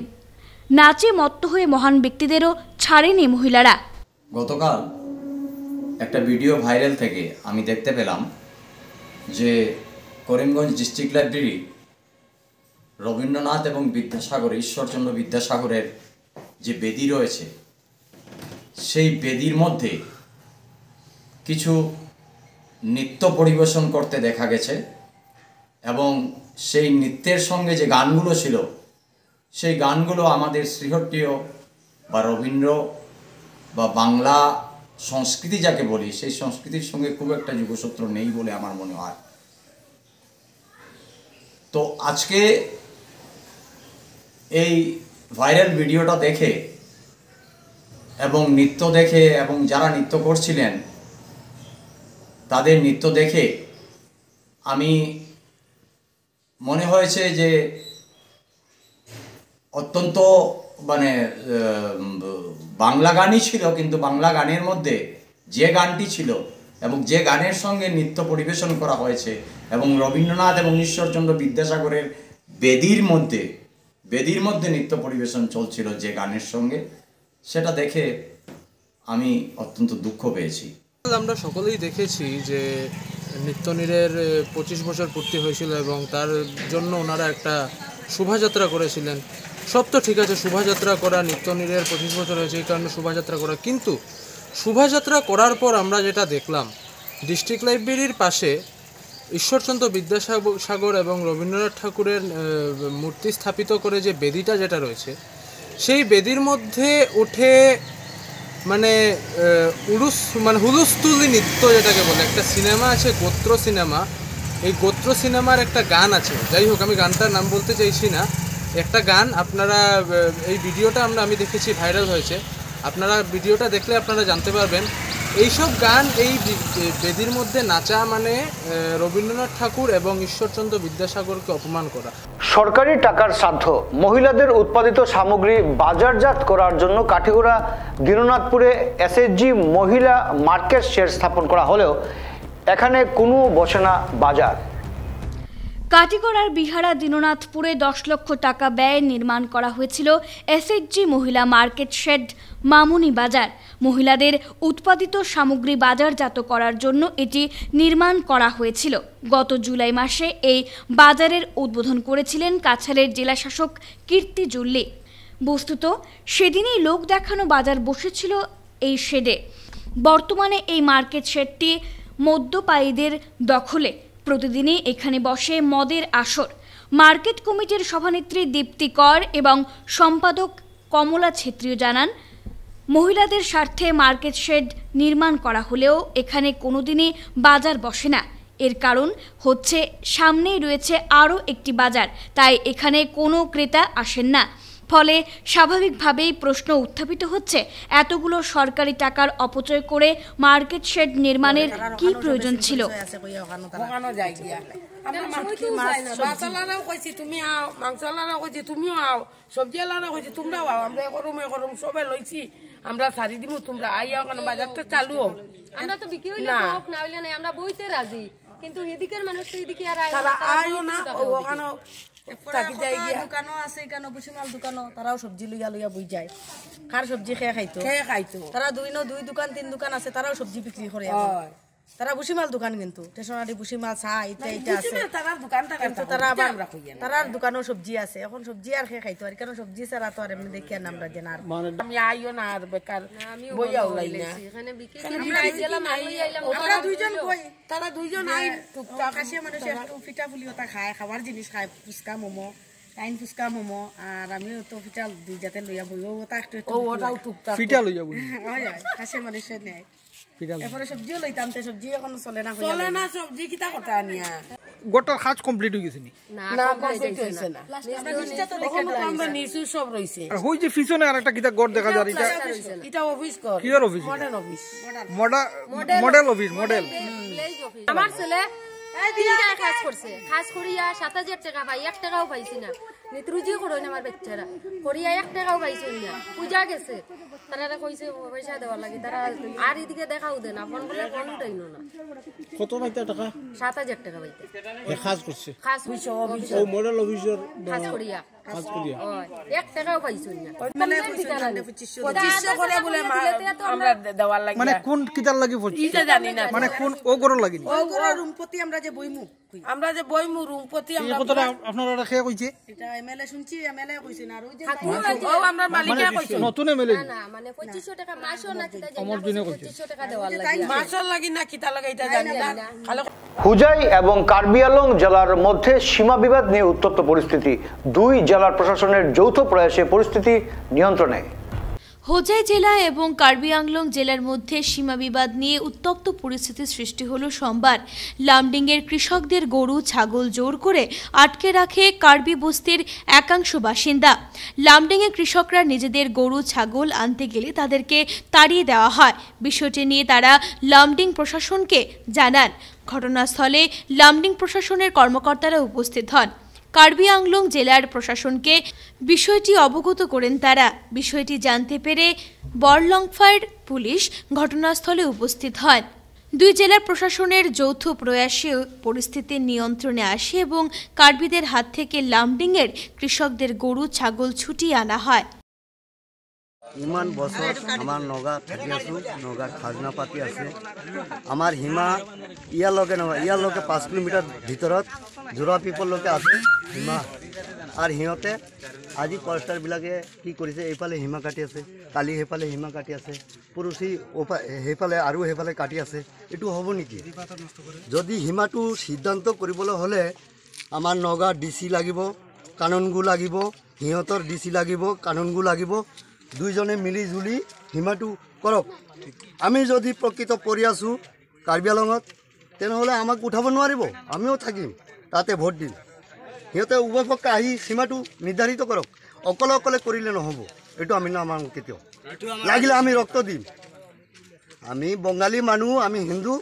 S4: নাচে মত্ত হয়ে মহান ব্যক্তিদেরও ছাড়েনি মহিলারা।
S12: গতকাল একটা ভিডিও ভাইরাল থেকে আমি দেখতে পেলাম যে করিমগঞ্জ ডিস্ট্রিক্ট লাইব্রেরি রবীন্দ্রনাথ এবং বিদ্যাসাগর, ঈশ্বরচন্দ্র বিদ্যাসাগরের যে বেদি রয়েছে, সেই বেদির মধ্যে কিছু নৃত্য পরিবেশন করতে দেখা গেছে এবং সেই নৃত্যের সঙ্গে যে গানগুলো ছিল, সেই গানগুলো আমাদের শ্রীহট্টীয় বা রবীন্দ্র বা বাংলা সংস্কৃতি যাকে বলি, সেই সংস্কৃতির সঙ্গে খুব একটা যোগসূত্র নেই বলে আমার মনে হয়। তো আজকে এই ভাইরাল ভিডিওটা দেখে এবং নৃত্য দেখে এবং যারা নৃত্য করছিলেন তাদের নৃত্য দেখে আমি মনে হয়েছে যে অত্যন্ত মানে বাংলা গানই ছিল, কিন্তু বাংলা গানের মধ্যে যে গানটি ছিল এবং যে গানের সঙ্গে নৃত্য পরিবেশন করা হয়েছে এবং রবীন্দ্রনাথ এবং ঈশ্বরচন্দ্র বিদ্যাসাগরের বেদির মধ্যে নৃত্য পরিবেশন চলছিল যে গানের সঙ্গে, সেটা দেখে আমি অত্যন্ত দুঃখ পেয়েছি।
S13: আমরা সকলেই দেখেছি যে নৃত্যনীরের 25 বছর পূর্তি হয়েছিল এবং তার জন্য ওনারা একটা শোভাযাত্রা করেছিলেন। সব তো ঠিক আছে, শোভাযাত্রা করা, নৃত্যনীরের 25 বছর হয়েছে এই কারণে শোভাযাত্রা করা, কিন্তু শোভাযাত্রা করার পর আমরা যেটা দেখলাম ডিস্ট্রিক্ট লাইব্রেরির পাশে ঈশ্বরচন্দ্র বিদ্যাসাগর এবং রবীন্দ্রনাথ ঠাকুরের মূর্তি স্থাপিত করে যে বেদিটা যেটা রয়েছে, সেই বেদির মধ্যে উঠে মানে হুলুস্থুলি নৃত্য যেটাকে বলে। একটা সিনেমা আছে গোত্র সিনেমা, এই গোত্র সিনেমার একটা গান আছে, যাই হোক আমি গানটার নাম বলতে চাইছি না। একটা গান আপনারা এই ভিডিওটা আমি দেখেছি, ভাইরাল হয়েছে। আপনারা ভিডিওটা দেখলে আপনারা জানতে পারবেন এইসব গান এই বেদির মধ্যে নাচা মানে রবীন্দ্রনাথ ঠাকুর এবং ঈশ্বরচন্দ্র বিদ্যাসাগরকে অপমান করা।
S2: সরকারি টাকার সাধ্য মহিলাদের উৎপাদিত সামগ্রী বাজারজাত করার জন্য কাঠিগড়া দীননাথপুরে এসএইচজি মহিলা মার্কেট শেড স্থাপন করা হলেও এখানে কোনো বসে না বাজার।
S4: কাটিগড়ার বিহারা দীননাথপুরে 10 লক্ষ টাকা ব্যয়ে নির্মাণ করা হয়েছিল এসএইচজি মহিলা মার্কেট শেড মামুনি বাজার। মহিলাদের উৎপাদিত সামগ্রী বাজারজাত করার জন্য এটি নির্মাণ করা হয়েছিল। গত জুলাই মাসে এই বাজারের উদ্বোধন করেছিলেন কাছাড়ের জেলাশাসক কীর্তি জুল্লি। বস্তুত সেদিনই লোক দেখানো বাজার বসেছিল এই শেডে। বর্তমানে এই মার্কেট শেডটি মদ্যপায়ীদের দখলে। প্রতিদিনই এখানে বসে মদের আসর। মার্কেট কমিটির সভানেত্রী দীপ্তি কর এবং সম্পাদক কমলা ছেত্রীও জানান, মহিলাদের স্বার্থে মার্কেট শেড নির্মাণ করা হলেও এখানে কোনোদিনই বাজার বসে না। এর কারণ হচ্ছে সামনেই রয়েছে আরও একটি বাজার, তাই এখানে কোনো ক্রেতা আসেন না। ফলে স্বাভাবিকভাবেই প্রশ্ন উত্থাপিত হচ্ছে, এতগুলো সরকারি টাকার অপচয় করে মার্কেট শেড নির্মাণের কি প্রয়োজন ছিল।
S14: আমরা সারি দিব, তোমরা আইয়া ওখানে বাজারটা চালু হোক। আমরা তো বিক্রি হইলে হোক, না হইলে না, আমরা বইতে রাজি, কিন্তু এদিকের মানুষ তো এদিকে আর আইও না। ওখানে দোকানও আছে, এখানে বুসিমাল দোকানও, তারাও সবজি লইয়া লইয়া বই যায়। কার সবজি খেয়ে খাইতো তারা দুই দোকান 3 দোকান আছে, তারাও সবজি বিক্রি করে। তারা বুসিমাল দোকান, কিন্তু স্টেশনারি বুসিমাল চা এটা আছে, তারার দোকানও সবজি আছে। এখন সবজি আর খেয়ে খাইতো, আর কেন সবজি ছাড়া তো আর এমনি দেখি আর আমরা যে না আমি আইও না আর বেকার বইয়া উলাই না। আমরা দুইজন বই, তারা দুইজন আইন কাশিয়া মানুষ একটু ফিটা ফুলি ওটা খায়, খাবার জিনিস খায়, ফুচকা মোমো, টাইন ফুচকা মোমো। আর আমিও তো ফিটা দুই জাতে লইয়া বই, ওটা একটু ফিটা লইয়া বই, কাশিয়া মানুষের নেয়। এরপরে সবজিও লইতাম, সবজি এখন চলে না সবজি কিতা কথা নিয়া
S3: গোটার কাজ কমপ্লিট হয়ে গেছে
S14: না কমপ্লিট হইছে না। আমরা নিচু সব রইছে।
S3: আর হই যে পিছনে আরেকটা কিতা গড় দেখা যায়,
S14: এটা অফিস কর,
S3: কিয়ার office? Model office, model office, model.
S14: আমার ছেলে 3 টাকা কাজ করছে, কাজ করিয়া 7000 টাকা পাই, 1 টাকাও পাইছি না। নিত্রুজি করো না আমার বাচ্চারা, করিয়া 1 টাকাও পাইছি না। পূজা গেছে, তারা কইছে পয়সা দেওয়ার লাগে, তারা আর এদিকে দেখাও দেন, আপন বলে কোন টাইম না।
S3: কত পাইতে টাকা?
S14: 7000 টাকা পাইতে।
S3: কাজ করছে,
S14: কাজ হইছে অফিস,
S3: ও মডেল অফিসের
S14: কাজ করিয়া
S3: 1
S14: টাকাও পাইছি না। মানে 2500 করে বলে আমরা দেওয়ার লাগে।
S3: মানে কোন কিতার লাগি পড়ছে
S14: এটা জানি না,
S3: মানে কোন ও গরর লাগি?
S14: ও গরর রুমপতি আমরা যে বইমু রুমপতি আমরা।
S3: এই কথাটা আপনারা খেয়ে কইছে?
S14: এটা এমএলএ শুনছি, এমএলএ কইছে না, আর ওই যে ও আমরা মালিকা কইছে,
S3: নতুন এমএলএ
S14: না মানে 2500 টাকা মাসও না, কিতা জানি
S3: আমার দিনে কইছে
S14: 2500 টাকা দেওয়ার লাগে, মাসও লাগি না কিতা লাগে এটা জানি না।
S2: হুজাই এবং কার্বি আংলং জেলার মধ্যে সীমা বিবাদ নিয়ে উত্তপ্ত পরিস্থিতি। 2 জেলার প্রশাসনের যৌথ প্রয়াসে পরিস্থিতি নিয়ন্ত্রণে।
S1: হোজাই জেলা এবং কার্বি আংলং জেলার মধ্যে সীমা বিবাদ নিয়ে উত্তপ্ত পরিস্থিতির সৃষ্টি হলো সোমবার। লামডিংয়ের কৃষকদের গরু ছাগল জোর করে আটকে রাখে কার্বি বস্তির একাংশ বাসিন্দা। লামডিংয়ের কৃষকরা নিজেদের গরু ছাগল আনতে গেলে তাদেরকে তাড়িয়ে দেওয়া হয়। বিষয়টি নিয়ে তারা লামডিং প্রশাসনকে জানান। ঘটনাস্থলে লামডিং প্রশাসনের কর্মকর্তারা উপস্থিত হন। কার্বি আংলং জেলার প্রশাসনকে বিষয়টি অবগত করেন তারা। বিষয়টি জানতে পেরে বরলংফার পুলিশ ঘটনাস্থলে উপস্থিত হয়। 2 জেলার প্রশাসনের যৌথ প্রয়াসে পরিস্থিতি নিয়ন্ত্রণে আসে এবং কার্বিদের হাত থেকে লামডিংয়ের কৃষকদের গরু ছাগল ছুটিয়ে আনা হয়।
S15: ইমান বছর আমার নগা থাকি আছো, নগার খাজনা পাতি আছে। আমার হিমা ইয়ার লগে 5 কিলোমিটার ভিতৰত জোৰা পিপললৈকে আছে হিমা। আর সিহঁতে আজি ফৰেষ্টাৰবিলাকে কি কৰিছে, এইফালে হিমা কাটি আছে, কালি সেইফালে হিমা কাটি আছে, পৰহি সেইফালে আৰু সেইফালে কাটি আছে। এইটো হ'ব নেকি? যদি হিমাটো সিদ্ধান্ত কৰিবলৈ হ'লে আমাৰ নগা DC লাগিব, কানুনগো লাগিব, সিহঁতৰ DC লাগিব, কানুনগো লাগিব। 2 জনে মিলি জুলি সীমাটো কৰক। আমি যদি প্ৰকৃত পৰি আছোঁ কাৰ্বি আংলঙত, তেনেহ'লে আমাক উঠাব নোৱাৰিব, আমিও থাকিম, তাতে ভোট দিম। সিহঁতে উভয় পক্ষে আহি সীমাটো নিৰ্ধাৰিত কৰক। অকলে অকলে কৰিলে নহ'ব, এইটো আমি নামানো কেতিয়াও। লাগিলে আমি ৰক্ত দিম। আমি বঙালী মানুহ, আমি হিন্দু,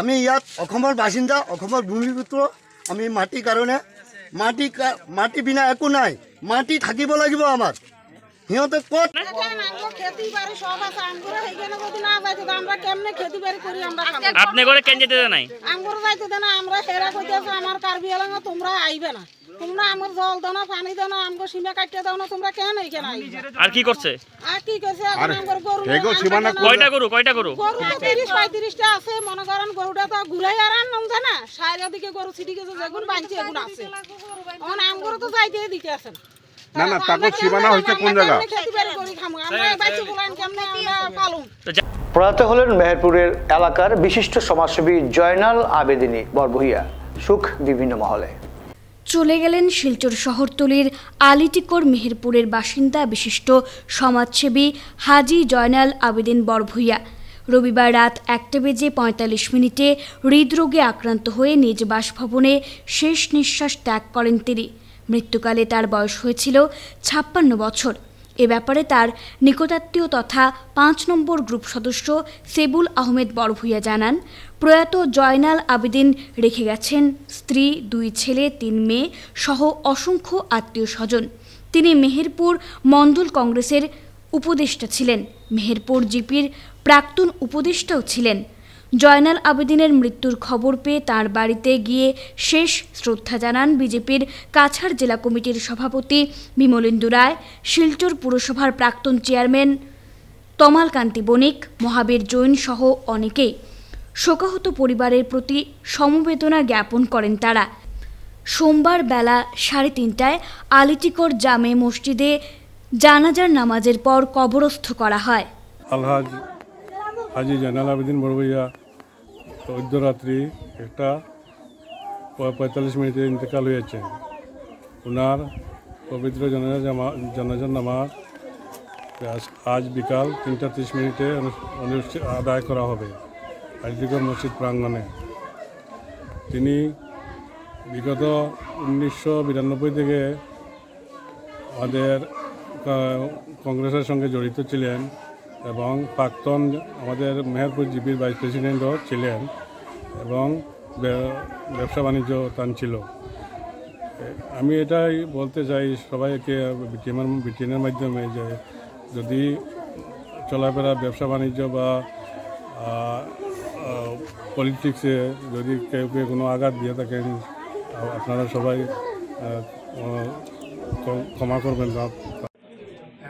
S15: আমি ইয়াত অসমৰ বাসিন্দা, অসমৰ ভূমিপুত্ৰ। আমি মাটিৰ কাৰণে মাটি বিনা একো নাই, মাটি থাকিব লাগিব আমাৰ। সিহঁতে ক'ত
S14: খেতি বাড়ি সব আছে, আমগুলো সেইখানে যদি না যাইতো আমরা কেমনে খেতি বাড়ি করি? আমরা
S16: আপনি করে কেন যেতে দেন নাই?
S14: আমগুলো যাইতো দেন, আমরা হেরা কইতেছে আমার কার্বি এলাকা তোমরা আইবে না, তোমরা আমার জল দাও না, পানি দাও না, আমগো সীমা কাটতে দাও না, তোমরা কেন এইখানে আইবে?
S16: আর কি করছে?
S14: আর কি করছে? এখন আমগো গরু
S16: কয়টা গরু?
S14: গরু 30-35টা আছে। মনে করেন গরুটা তো ঘুরাই আর আনলাম জানা, সাইরা দিকে গরু ছিটি গেছে, যেগুন বাঁচছে এগুন আছে। এখন আমগুলো তো যাইতে দিতে আছে না।
S5: না না, তাকে সীমানা হচ্ছে কোন জায়গা?
S2: প্রয়াত হলেন মেহেরপুরের এলাকার বিশিষ্ট সমাজসেবী জয়নাল আবেদিনী বরভূইয়া। সুখ বিভিন্ন মহলে।
S4: চলে গেলেন শিলচর শহরতলির আলিটিকর মেহেরপুরের বাসিন্দা বিশিষ্ট সমাজসেবী হাজী জয়নাল আবেদিন বরভূইয়া। রবিবার রাত 1:45 হৃদরোগে আক্রান্ত হয়ে নিজ বাসভবনে শেষ নিঃশ্বাস ত্যাগ করেন তিনি। মৃত্যুকালে তার বয়স হয়েছিল 56 বছর। এ ব্যাপারে তার নিকটাত্মীয় তথা 5 নম্বর গ্রুপ সদস্য সেবুল আহমেদ বরভূইয়া জানান, প্রয়াত জয়নাল আবেদিন রেখে গেছেন স্ত্রী, 2 ছেলে, 3 মেয়ে সহ অসংখ্য আত্মীয় স্বজন। তিনি মেহেরপুর মণ্ডল কংগ্রেসের উপদেষ্টা ছিলেন, মেহেরপুর জিপির প্রাক্তন উপদেষ্টাও ছিলেন। জয়নাল আবেদিনের মৃত্যুর খবর পেয়ে তার বাড়িতে গিয়ে শেষ শ্রদ্ধা জানান বিজেপির কাছাড় জেলা কমিটির সভাপতি বিমলেন্দু রায়, শিলচর পুরসভার প্রাক্তন চেয়ারম্যান তমাল কান্তি বণিক, মহাবীর জৈন সহ অনেকেই। শোকাহত পরিবারের প্রতি সমবেদনা জ্ঞাপন করেন তারা। সোমবার বেলা 3:30টায় আলিটিকর জামে মসজিদে জানাজার নামাজের পর কবরস্থ করা হয়।
S17: আলহাজ হাজী জয়নাল আবেদিন বরভূইয়া মধ্যরাত্রি 1:45 ইন্তেকাল হয়েছে। ওনার পবিত্র জানাজার নামাজ আজ বিকাল 3:30 আদায় করা হবে আলিটিকর মসজিদ প্রাঙ্গণে। তিনি বিগত 1992 থেকে আমাদের কংগ্রেসের সঙ্গে জড়িত ছিলেন এবং প্রাক্তন আমাদের মেহেরপুর জিপির ভাইস প্রেসিডেন্টও ছিলেন এবং ব্যবসা বাণিজ্য টান ছিল। আমি এটাই বলতে চাই সবাইকে বিটিএনের মাধ্যমে যে যদি চলাফেরা ব্যবসা বাণিজ্য বা পলিটিক্সে যদি কেউ কোনো আঘাত দিয়ে থাকেন আপনারা সবাই ক্ষমা করবেন না।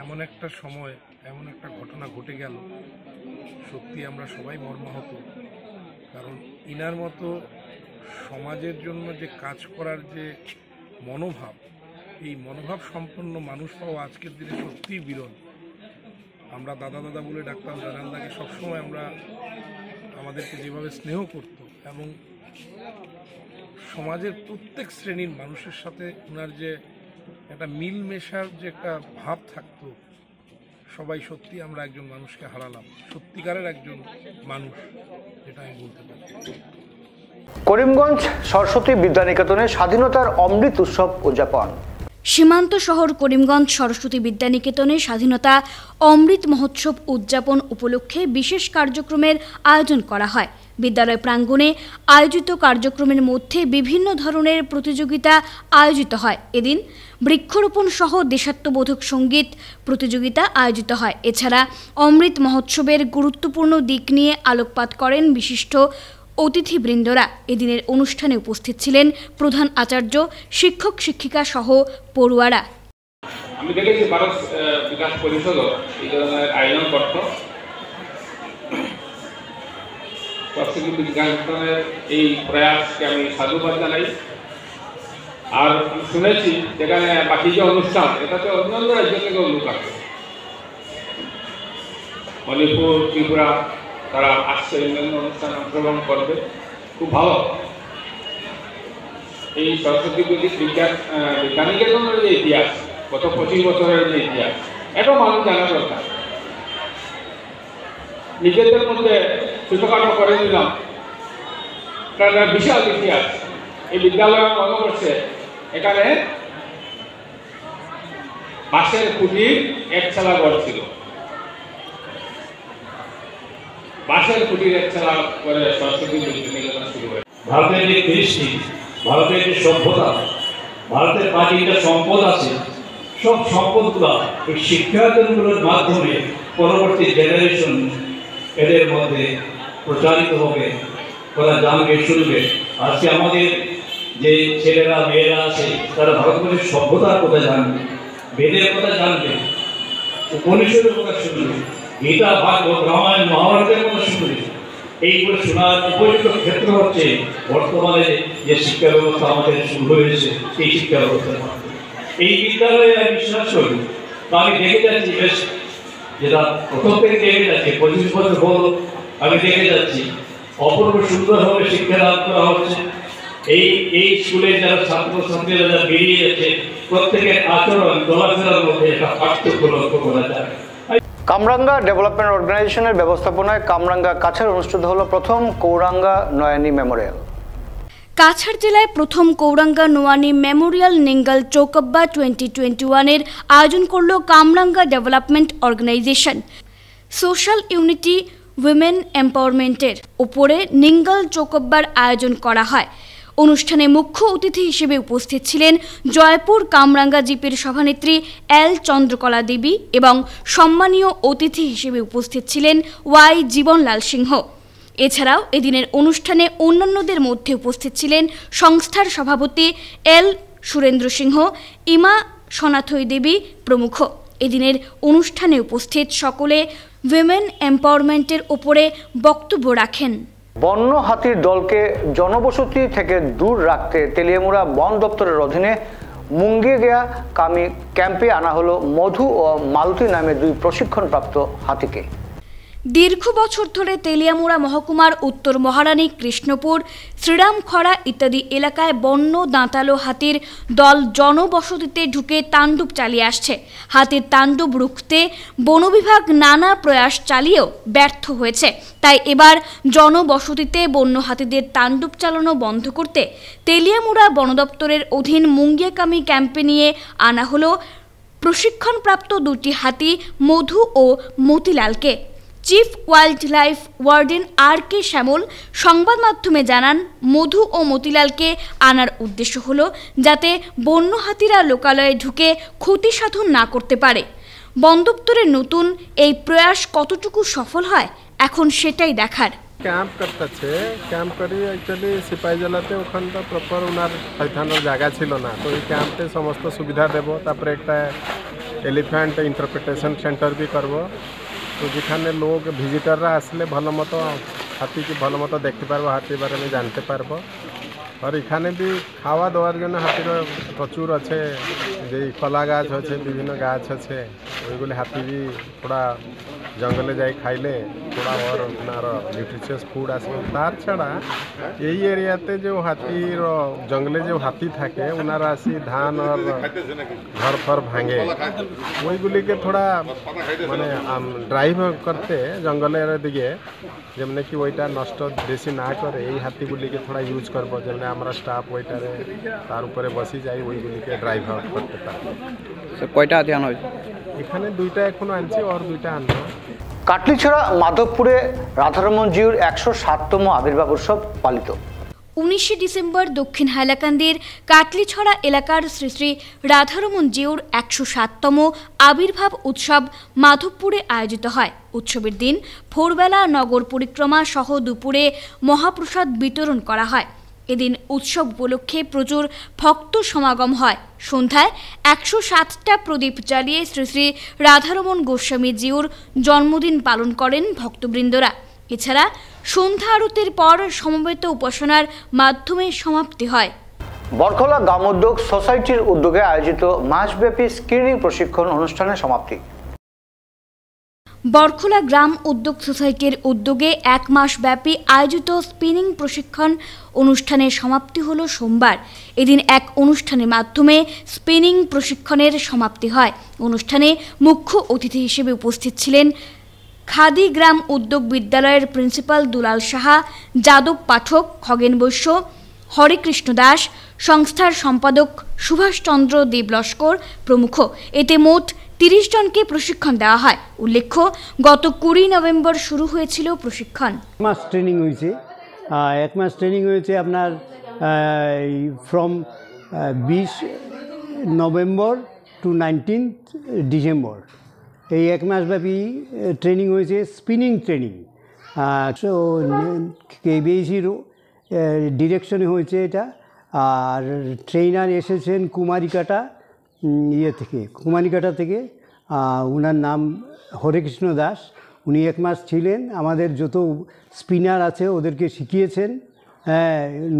S13: এমন একটা সময়, এমন একটা ঘটনা ঘটে গেল, সত্যি আমরা সবাই মর্মাহত। কারণ ইনার মতো সমাজের জন্য যে কাজ করার যে মনোভাব, এই মনোভাব সম্পন্ন মানুষ পাওয়া আজকের দিনে সত্যিই বিরল। আমরা দাদা বলে ডাকতাম জয়নালদাকে, সবসময় আমরা আমাদেরকে যেভাবে স্নেহ করত এবং সমাজের প্রত্যেক শ্রেণীর মানুষের সাথে ওনার যে একটা মিল মেশার যে একটা ভাব থাকতো, সবাই সত্যি আমরা একজন মানুষকে হারালাম, সত্যিকারের একজন মানুষ, যেটা আমি বলতে পারি।
S2: করিমগঞ্জ সরস্বতী বিদ্যানিকেতনে স্বাধীনতার অমৃত উৎসব উদযাপন।
S4: সীমান্ত শহর করিমগঞ্জ সরস্বতী বিদ্যানিকেতনে স্বাধীনতা অমৃত মহোৎসব উদযাপন উপলক্ষে বিশেষ কার্যক্রমের আয়োজন করা হয়। বিদ্যালয় প্রাঙ্গণে আয়োজিত কার্যক্রমের মধ্যে বিভিন্ন ধরনের প্রতিযোগিতা আয়োজিত হয়। এদিন বৃক্ষরোপণ সহ দেশাত্মবোধক সঙ্গীত প্রতিযোগিতা আয়োজিত হয়। এছাড়া অমৃত মহোৎসবের গুরুত্বপূর্ণ দিক নিয়ে আলোকপাত করেন বিশিষ্ট অতিথিবৃন্দরা। এদিনের অনুষ্ঠানে উপস্থিত ছিলেন প্রধান আচার্য, শিক্ষক শিক্ষিকা সহ পড়ুয়ারা।
S18: আমি দেখেছি ভারত বিকাশ পরিষদও এই ধরনের আয়োজন করত। সরস্বতী বিদ্যানিকেতনের এই প্রয়াসকে আমি সাধুবাদ জানাই। আর শুনেছি যেখানে বাকি যে অনুষ্ঠান, এটাতে অন্যান্য রাজ্য থেকেও লোক আসে, মণিপুর, ত্রিপুরা, তারা আসছে অন্যান্য অনুষ্ঠানে অংশগ্রহণ করবে। খুব ভালো। এই সরস্বতী বিদ্যানিকেতনের যে ইতিহাস, গত 25 বছরের যে ইতিহাস, এটাও মানুষ জানা দরকার। নিজেদের মধ্যে ছোটখাটো করে দিলাম, কারণ বিশাল ইতিহাস। এই বিদ্যালয় মনে করছে এখানে বাঁশের খুঁটির একচালা ঘর ছিল। বাঁশের খুঁটির একচালা করে সরস্বতী নিকেতন শুরু হয়।
S19: ভারতের যে কৃষ্টি, ভারতের যে সভ্যতা, ভারতের প্রাচীন সম্পদ আছে, সব সম্পদগুলো এই শিক্ষাকেন্দ্রগুলোর মাধ্যমে পরবর্তী জেনারেশন এদের মধ্যে প্রচারিত হবে, ওরা জানবে, শুনবে। আজকে আমাদের যে ছেলেরা মেয়েরা আছে তারা ভারতবর্ষের সভ্যতার কথা জানবে, বেদের কথা জানবে, উপনিষদের কথা শুনবে, গীতা, ভাগবত, রামায়ণ, মহাভারতের কথা শুনবে। এইগুলো শোনার উপযুক্ত ক্ষেত্র হচ্ছে বর্তমানে যে শিক্ষা ব্যবস্থা আমাদের শুরু হয়েছে, এই শিক্ষা ব্যবস্থার মাধ্যমে এই বিদ্যালয়ে আমি বিশ্বাস করি। তো আমি দেখে যাচ্ছি বেশ, যেটা প্রথম থেকে দেখে যাচ্ছে, 25 বছর হল আমি দেখে যাচ্ছি অপূর্ব সুন্দরভাবে শিক্ষাদান করা হচ্ছে। এই স্কুলে যারা ছাত্রছাত্রীরা যারা বেরিয়ে যাচ্ছে, প্রত্যেকের আচরণ চলাফেরার মধ্যে একটা পার্থক্য লক্ষ্য করা যায়।
S2: কামরাঙ্গা ডেভেলপমেন্ট অর্গানাইজেশনের ব্যবস্থাপনায় কামরাঙ্গা কাছাড় অনুষ্ঠিত হলো প্রথম কৌরাঙ্গা নয়ানী মেমোরিয়াল।
S4: কাছাড় জেলায় প্রথম কৌরাঙ্গা নোয়ানী মেমোরিয়াল নিঙ্গল চৌকব্বা 2021-এর আয়োজন করল Kamranga development organization. Social unity women এম্পাওয়ারমেন্টের উপরে নিঙ্গল চৌকব্বার আয়োজন করা হয়। অনুষ্ঠানে মুখ্য অতিথি হিসেবে উপস্থিত ছিলেন জয়পুর কামরাঙ্গা জিপির সভানেত্রী এল চন্দ্রকলা দেবী এবং সম্মানীয় অতিথি হিসেবে উপস্থিত ছিলেন ওয়াই জীবনলাল সিংহ। এছাড়াও এদিনের অনুষ্ঠানে অন্যান্যদের মধ্যে উপস্থিত ছিলেন সংস্থার সভাপতি এল সুরেন্দ্র সিংহ, ইমা সনাথই দেবী প্রমুখ। এদিনের অনুষ্ঠানে উপস্থিত সকলে উইমেন এম্পাওয়ারমেন্টের ওপরে বক্তব্য রাখেন।
S2: বন্য হাতির দলকে জনবসতি থেকে দূর রাখতে তেলিয়ামুড়া বন দপ্তরের অধীনে মুঙ্গিগিয়া কামি ক্যাম্পে আনা হলো মধু ও মালতী নামে 2 প্রশিক্ষণপ্রাপ্ত হাতিকে।
S4: দীর্ঘ বছর ধরে তেলিয়ামুড়া মহকুমার উত্তর মহারানী, কৃষ্ণপুর, শ্রীরামখরা ইত্যাদি এলাকায় বন্য দাঁতালো হাতির দল জনবসতিতে ঢুকে তাণ্ডব চালিয়ে আসছে। হাতির তাণ্ডব রুখতে বন বিভাগ নানা প্রয়াস চালিয়েও ব্যর্থ হয়েছে। তাই এবার জনবসতিতে বন্য হাতিদের তাণ্ডব চালানো বন্ধ করতে তেলিয়ামুড়া বন দপ্তরের অধীন মুঙ্গিয়াকামি ক্যাম্পে নিয়ে আনা হলো প্রশিক্ষণপ্রাপ্ত 2টি হাতি মধু ও মতিলালকে। চিফ ওয়াইল্ড লাইফ ওয়ার্ডেন আর কে শ্যামল সংবাদ মাধ্যমে জানান, মধু ও মতিলালকে আনার উদ্দেশ্য হলো যাতে বন্য হাতিরা লোকালয়ে ঢুকে ক্ষতি সাধন না করতে পারে। বন দপ্তরের নতুন এই প্রয়াস কতটুকু সফল হয় এখন সেটাই দেখার।
S20: ক্যাম্প করতেছে, ক্যাম্প করি অ্যাকচুয়ালি সিপাহী জেলাতে ওখানে তো প্রপার ওনার থানার জায়গা ছিল না, তো এই ক্যাম্পে সমস্ত সুবিধা দেব। তারপরে একটা এলিফ্যান্ট ইন্টারপ্রিটেশন সেন্টার भी করব, তো যেখানে লোক ভিজিটররা আসলে ভালো মতো হাতিকে ভালো মতো দেখতে পারবো, হাতির বারে আমি জানতে পারবো। আর এখানে বি খাওয়া দাওয়ার জন্য হাতির প্রচুর আছে, যে কলা গাছ আছে, বিভিন্ন গাছ আছে, ওইগুলি হাতি বি থোড়া জঙ্গলে যাই খাইলে থোড়া ওর আপনার নিউট্রিশিয়াস ফুড আসবে। তার ছাড়া এই এরিয়াতে যে হাতির জঙ্গলে যে হাতি থাকে ওনারা আসি ধান আর ঘর ফর ভাঙে, ওইগুলিকে থোড়া মানে ড্রাইভ করতে জঙ্গলের দিকে, যেমনি কি ওইটা নষ্ট বেশি না করে এই হাতিগুলিকে থোড়া ইউজ করবো, যেমনি আমরা স্টাফ ওইটারে তার উপরে বসি যাই, ওইগুলিকে ড্রাইভ আউট করতে পারবো।
S2: কয়টা হাতি আনা হয়েছে?
S20: এখানে 2টা এখনো আনছি, আর 2টা আনবো।
S2: কাটলিছড়া মাধবপুরে রাধারমন জিউর 107তম আবির্ভাব উৎসব পালিত।
S4: 19 ডিসেম্বর দক্ষিণ হাইলাকান্দির কাটলিছড়া এলাকার শ্রী শ্রী রাধারমন জিউর 107তম আবির্ভাব উৎসব মাধবপুরে আয়োজিত হয়। উৎসবের দিন ভোরবেলা নগর পরিক্রমা সহ দুপুরে মহাপ্রসাদ বিতরণ করা হয়। এদিন উৎসব উপলক্ষে প্রচুর ভক্ত সমাগম হয়। সন্ধ্যায় 107টা প্রদীপ জ্বালিয়ে শ্রী শ্রী রাধারমন গোস্বামী জিউর জন্মদিন পালন করেন ভক্তবৃন্দরা। এছাড়া সন্ধ্যা আরতির পর সমবেত উপাসনার মাধ্যমে সমাপ্তি হয়।
S2: বরখলা গ্রাম উদ্যোগ সোসাইটির উদ্যোগে আয়োজিত মাসব্যাপী স্ক্রিনিং প্রশিক্ষণ অনুষ্ঠানের সমাপ্তি।
S4: বরখলা গ্রাম উদ্যোগ সোসাইটির উদ্যোগে 1 মাস ব্যাপী আয়োজিত স্পিনিং প্রশিক্ষণ অনুষ্ঠানের সমাপ্তি হলো সোমবার। এদিন এক অনুষ্ঠানের মাধ্যমে স্পিনিং প্রশিক্ষণের সমাপ্তি হয়। অনুষ্ঠানে মুখ্য অতিথি হিসেবে উপস্থিত ছিলেন খাদি গ্রাম উদ্যোগ বিদ্যালয়ের প্রিন্সিপাল দুলাল সাহা, যাদব পাঠক, খগেন বৈশ্য, হরেকৃষ্ণ দাস, সংস্থার সম্পাদক সুভাষচন্দ্র দেবলস্কর প্রমুখ। এতে মোট 30 জনকে প্রশিক্ষণ দেওয়া হয়। উল্লেখ্য, গত 20 নভেম্বর শুরু হয়েছিল প্রশিক্ষণ।
S21: মাস ট্রেনিং হয়েছে, 1 মাস ট্রেনিং হয়েছে আপনার ফ্রম 20 নভেম্বর টু 19 ডিসেম্বর। এই 1 মাসব্যাপী ট্রেনিং হয়েছে, স্পিনিং ট্রেনিং। সো কেবিএসির ডিরেকশনে হয়েছে এটা। আর ট্রেনার এসেছেন কুমারিকাটা থেকে। ওনার নাম হরেকৃষ্ণ দাস। উনি 1 মাস ছিলেন, আমাদের যত স্পিনার আছে ওদেরকে শিখিয়েছেন।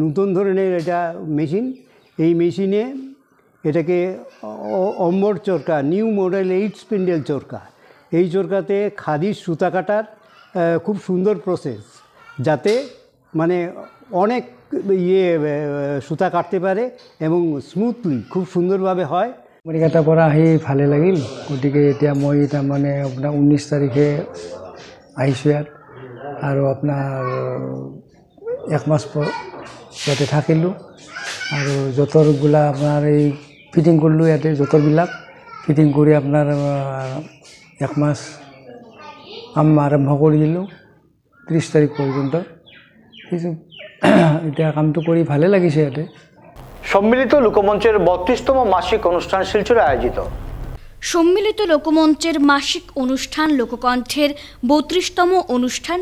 S21: নতুন ধরনের এটা মেশিন। এই মেশিনে এটাকে অম্বর চরকা, নিউ মডেল 8 স্পিন্ডেল চরকা। এই চরকাতে খাদির সুতা কাটার খুব সুন্দর প্রসেস, যাতে মানে অনেক সুতা কাটতে পারে এবং স্মুথলি খুব সুন্দৰভাৱে হয়।
S22: কুমাৰিকাটাৰ পৰা আহি ভালে লাগিল। গতিকে এতিয়া মই তাৰমানে আপোনাৰ 19 তাৰিখে আহিছোঁ ইয়াত, আৰু আপোনাৰ 1 মাস ইয়াতে থাকিলোঁ। আৰু যঁতৰবিলাক আপোনাৰ এই ফিটিং কৰিলোঁ, ইয়াতে যঁতৰবিলাক ফিটিং কৰি আপোনাৰ 1 মাস আৰম্ভ কৰি দিলোঁ 30 তাৰিখ পৰ্যন্ত। এটা কামটো কৰি ভালে লাগিছে। ইয়াতে
S2: সম্মিলিত লোকমঞ্চের 32তম মাসিক অনুষ্ঠান শিলচরে আয়োজিত।
S4: সম্মিলিত লোকমঞ্চের মাসিক অনুষ্ঠান লোককণ্ঠের 32তম অনুষ্ঠান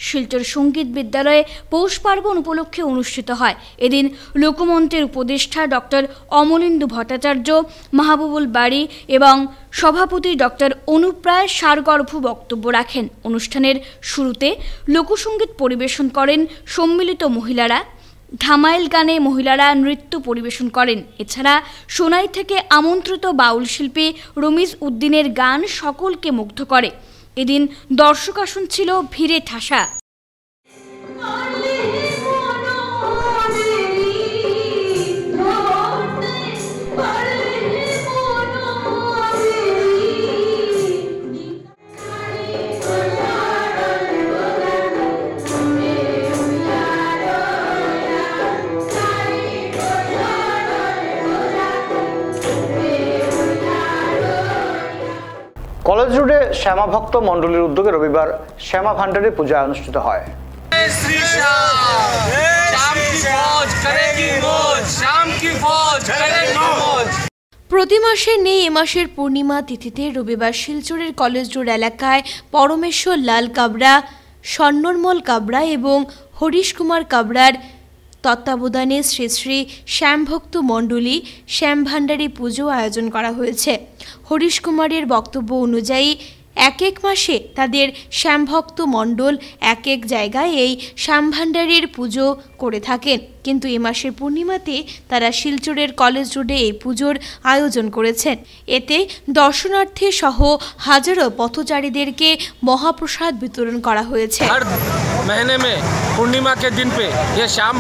S4: শিলচর সঙ্গীত বিদ্যালয়ে পৌষ পার্বণ উপলক্ষে অনুষ্ঠিত হয়। এদিন লোকমঞ্চের উপদেষ্টা ডক্টর অমলেন্দু ভট্টাচার্য, মাহবুবুল বাড়ি এবং সভাপতি ডক্টর অনুপ রায় সারগর্ভ বক্তব্য রাখেন। অনুষ্ঠানের শুরুতে লোকসঙ্গীত পরিবেশন করেন সম্মিলিত মহিলারা। ধামাইল গানে মহিলারা নৃত্য পরিবেশন করেন। এছাড়া সোনাই থেকে আমন্ত্রিত বাউল শিল্পী রমিজ উদ্দিনের গান সকলকে মুগ্ধ করে। এদিন দর্শক আসন ছিল ভিড়ে ঠাসা।
S2: কলেজ রোডে শ্যামা ভক্ত মণ্ডলীর উদ্যোগে রবিবার শ্যামা ভান্ডারী পূজা অনুষ্ঠিত হয়।
S1: প্রতি মাসে নেই এ মাসের পূর্ণিমা তিথিতে রবিবার শিলচরের কলেজ রোড এলাকায় পরমেশ্বর লাল কাবরা, স্বর্ণমল কাবরা এবং হরিশ কুমার কাবরার তত্ত্বাবধানে শ্রী শ্রী শ্যামভক্ত মণ্ডলী শ্যাম ভান্ডারী পুজো আয়োজন করা হয়েছে। হরিশ কুমারের বক্তব্য অনুযায়ী এক মাসে তাদের শ্যামভক্ত মণ্ডল এক জায়গায় এই শ্যাম ভান্ডারীর পুজো করে থাকেন, কিন্তু এ মাসের পূর্ণিমাতে তারা শিলচরের কলেজ রোডে এই পুজোর আয়োজন করেছেন। এতে দর্শনার্থী সহ হাজারো পথচারীদেরকে মহাপ্রসাদ বিতরণ করা হয়েছে।
S23: महीने में पूर्णिमा के दिन पे ये श्याम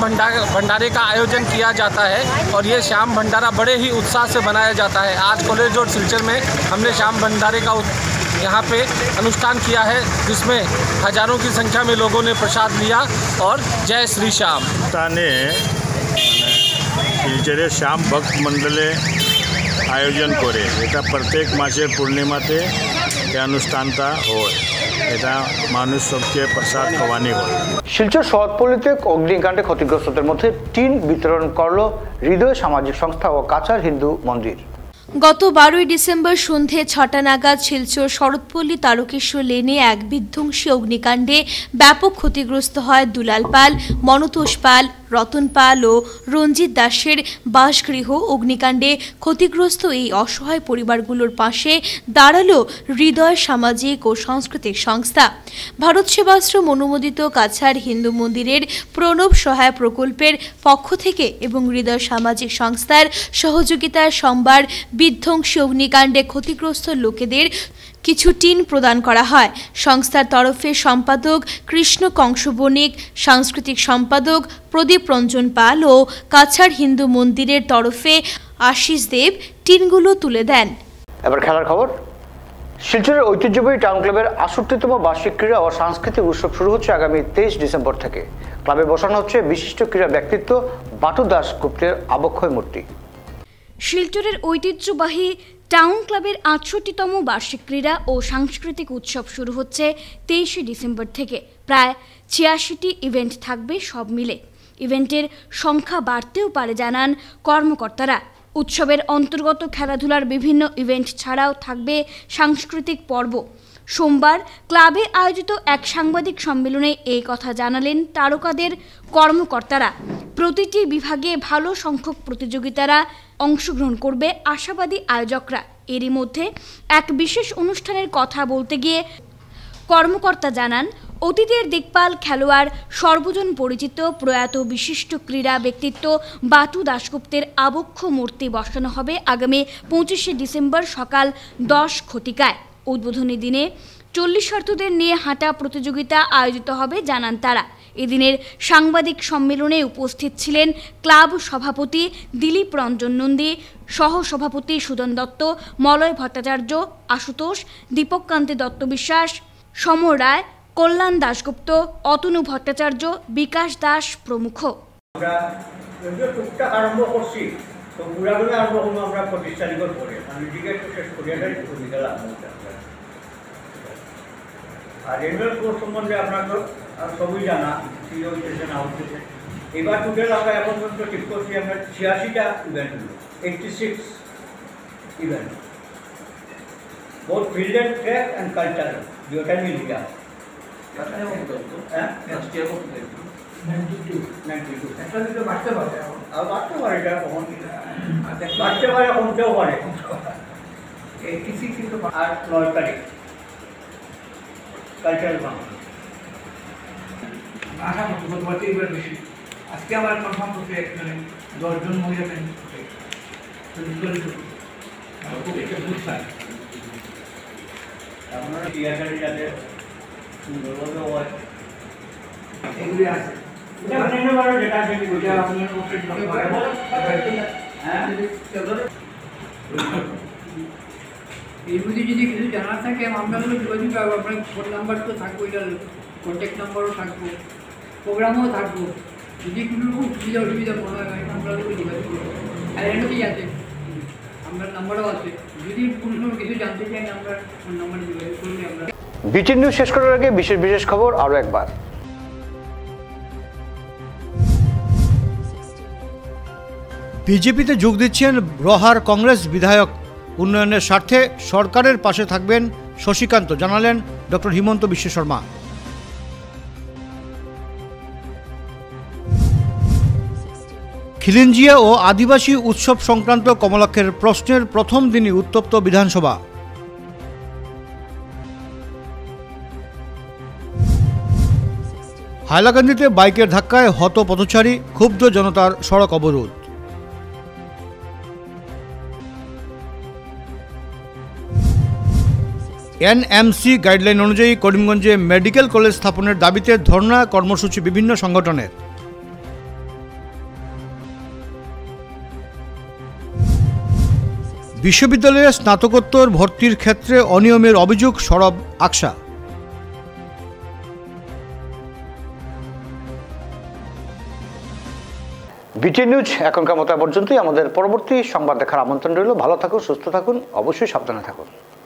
S23: भंडारे का आयोजन किया जाता है और ये श्याम भंडारा बड़े ही उत्साह से बनाया जाता है। आज कॉलेज रोड सिलचर में हमने श्याम भंडारे का यहाँ पे अनुष्ठान किया है, जिसमें हजारों की संख्या में लोगों ने प्रसाद लिया और जय श्री श्याम।
S24: শিলচরে শ্যাম ভক্ত মণ্ডলে আয়োজন করে এটা প্রত্যেক মাসের পূর্ণিমাতে এই অনুষ্ঠানটা হয়। এটা মানুষ সবকে প্রসাদ খাওয়ানি হয়।
S2: শিলচর শহরপল্লীতে অগ্নিকাণ্ডে ক্ষতিগ্রস্তদের মধ্যে টিন বিতরণ করল হৃদয় সামাজিক সংস্থা ও কাছাড় হিন্দু মন্দির।
S1: গত 12 ডিসেম্বর সন্ধে 6টা নাগাদ শিলচর শরৎপল্লী তারকেশ্বর লেনে এক বিধ্বংসী অগ্নিকাণ্ডে ব্যাপক ক্ষতিগ্রস্ত হয় দুলাল পাল, মনতোষ পাল, রতন পাল ও রঞ্জিত দাসের বাসগৃহ। অগ্নিকাণ্ডে ক্ষতিগ্রস্ত এই অসহায় পরিবারগুলোর পাশে দাঁড়ালো হৃদয় সামাজিক ও সাংস্কৃতিক সংস্থা। ভারত সেবাশ্রম অনুমোদিত কাছাড় হিন্দু মন্দিরের প্রণব সহায় প্রকল্পের পক্ষ থেকে এবং হৃদয় সামাজিক সংস্থার সহযোগিতায় সোমবার বিধ্বংসী অগ্নিকাণ্ডে ক্ষতিগ্রস্ত লোকেদের কিছু টিন প্রদান করা হয়। সংস্থার তরফে সম্পাদক কৃষ্ণ কংস বণিক, সাংস্কৃতিক সম্পাদক প্রদীপ রঞ্জন পাল ও কাছাড় হিন্দু মন্দিরের তরফে আশিস দেব টিনগুলো তুলে দেন।
S2: এবার খেলার খবর। শিলচরের ঐতিহ্যবাহী টাউন ক্লাবের ৬৮তম বার্ষিক ক্রীড়া ও সাংস্কৃতিক উৎসব শুরু হচ্ছে আগামী ২৩ ডিসেম্বর থেকে। ক্লাবে বসানো হচ্ছে বিশিষ্ট ক্রীড়া ব্যক্তিত্ব বাটু দাশগুপ্তের আবক্ষয় মূর্তি।
S4: শিলচরের ঐতিহ্যবাহী টাউন ক্লাবের ৬৮তম বার্ষিক ক্রীড়া ও সাংস্কৃতিক উৎসব শুরু হচ্ছে ২৩ ডিসেম্বর থেকে। প্রায় ৮৬টি ইভেন্ট থাকবে সব মিলে। ইভেন্টের সংখ্যা বাড়তেও পারে জানান কর্মকর্তারা। উৎসবের অন্তর্গত খেলাধুলার বিভিন্ন ইভেন্ট ছাড়াও থাকবে সাংস্কৃতিক পর্ব। সোমবার ক্লাবে আয়োজিত এক সাংবাদিক সম্মেলনে এই কথা জানালেন তারকাদের কর্মকর্তারা। প্রতিটি বিভাগে ভালো সংখ্যক প্রতিযোগিতারা অংশগ্রহণ করবে আশাবাদী আয়োজকরা। এরই মধ্যে এক বিশেষ অনুষ্ঠানের কথা বলতে গিয়ে কর্মকর্তা জানান, অতীতের দিকপাল খেলোয়াড় সর্বজন পরিচিত প্রয়াত বিশিষ্ট ক্রীড়া ব্যক্তিত্ব বাটু দাশগুপ্তের আবক্ষ মূর্তি বসানো হবে আগামী ২৫ ডিসেম্বর সকাল ১০ ঘটিকায়। উদ্বোধনী দিনে ৪০ নিয়ে হাঁটা প্রতিযোগিতা আয়োজিত হবে জানান তারা। এদিনের সাংবাদিক সম্মেলনে উপস্থিত ছিলেন ক্লাব সভাপতি দিলীপ রঞ্জন নন্দী, সহ সভাপতি সুদন দত্ত, মলয় ভট্টাচার্য, আশুতোষ, দীপককান্তি দত্ত বিশ্বাস, সমর রায়, কল্যাণ দাশগুপ্ত, অতনু ভট্টাচার্য, বিকাশ দাস প্রমুখ।
S6: টুকটাক আরম্ভ করছি তো পুরাগুলো আরম্ভ করবো আমরা ২৫ তারিখের পরে। আমি টিকিট শেষ করিয়া বিকেল আর রেলওয়ে কোর্স সম্বন্ধে আপনার তো সবই জানা, কি হচ্ছে না হচ্ছে। এবার টোটাল আমরা এখন পর্যন্ত ঠিক করছি আমরা ৮৬টা ইভেন্ট হলো, 86 event, both field and track and cultural দুটাই মিল গিয়া। বাড়তে পারে, এটা কখন বাড়তে পারে, কমতেও পারে। আর ৯ তারিখ কালচারাল ফাংশন।
S7: আশা করছি গতবার এবার বেশি। আজকে আবার কনফার্ম করতে ১০ জন মহিলা
S6: আপনারা থিয়েটারে যাতে সুন্দরভাবে হয় এগুলি আছে।
S7: এই বুঝি যদি কিছু জানার থাকে আমরা যোগাযোগ করবো। আপনার ফোন নাম্বার তো থাকবো, এটার কন্ট্যাক্ট নাম্বারও থাকবো, প্রোগ্রামও থাকবো। যদি কোনো সুবিধা অসুবিধা মনে হয় আমরা যোগাযোগ করবো। আর এমনি আছে আমার নাম্বারও আছে, যদি কোনো কিছু জানতে চাই আমরা ফোন নাম্বারে যোগাযোগ করলে আমরা।
S2: বিটিন নিউজ শেষ করার আগে বিশেষ খবর আরও একবার।
S3: বিজেপিতে যোগ দিচ্ছেন রহার কংগ্রেস বিধায়ক। উন্নয়নের স্বার্থে সরকারের পাশে থাকবেন শশীকান্ত, জানালেন ডক্টর হিমন্ত বিশ্ব শর্মা। খিলিঞ্জিয়া ও আদিবাসী উৎসব সংক্রান্ত কমলাক্ষের প্রশ্নের প্রথম দিনই উত্তপ্ত বিধানসভা। হাইলাকান্দিতে বাইকের ধাক্কায় হত পথচারী, ক্ষুব্ধ জনতার সড়ক অবরোধ। এনএমসি গাইডলাইন অনুযায়ী করিমগঞ্জে মেডিকেল কলেজ স্থাপনের দাবিতে ধর্ণা কর্মসূচি বিভিন্ন সংগঠনের। বিশ্ববিদ্যালয়ে স্নাতকোত্তর ভর্তির ক্ষেত্রে অনিয়মের অভিযোগ সরব আকসা।
S2: বিটিন নিউজ এখনকার মতো পর্যন্তই। আমাদের পরবর্তী সংবাদ দেখার আমন্ত্রণ রইল। ভালো থাকুন, সুস্থ থাকুন, অবশ্যই সাবধানে থাকুন।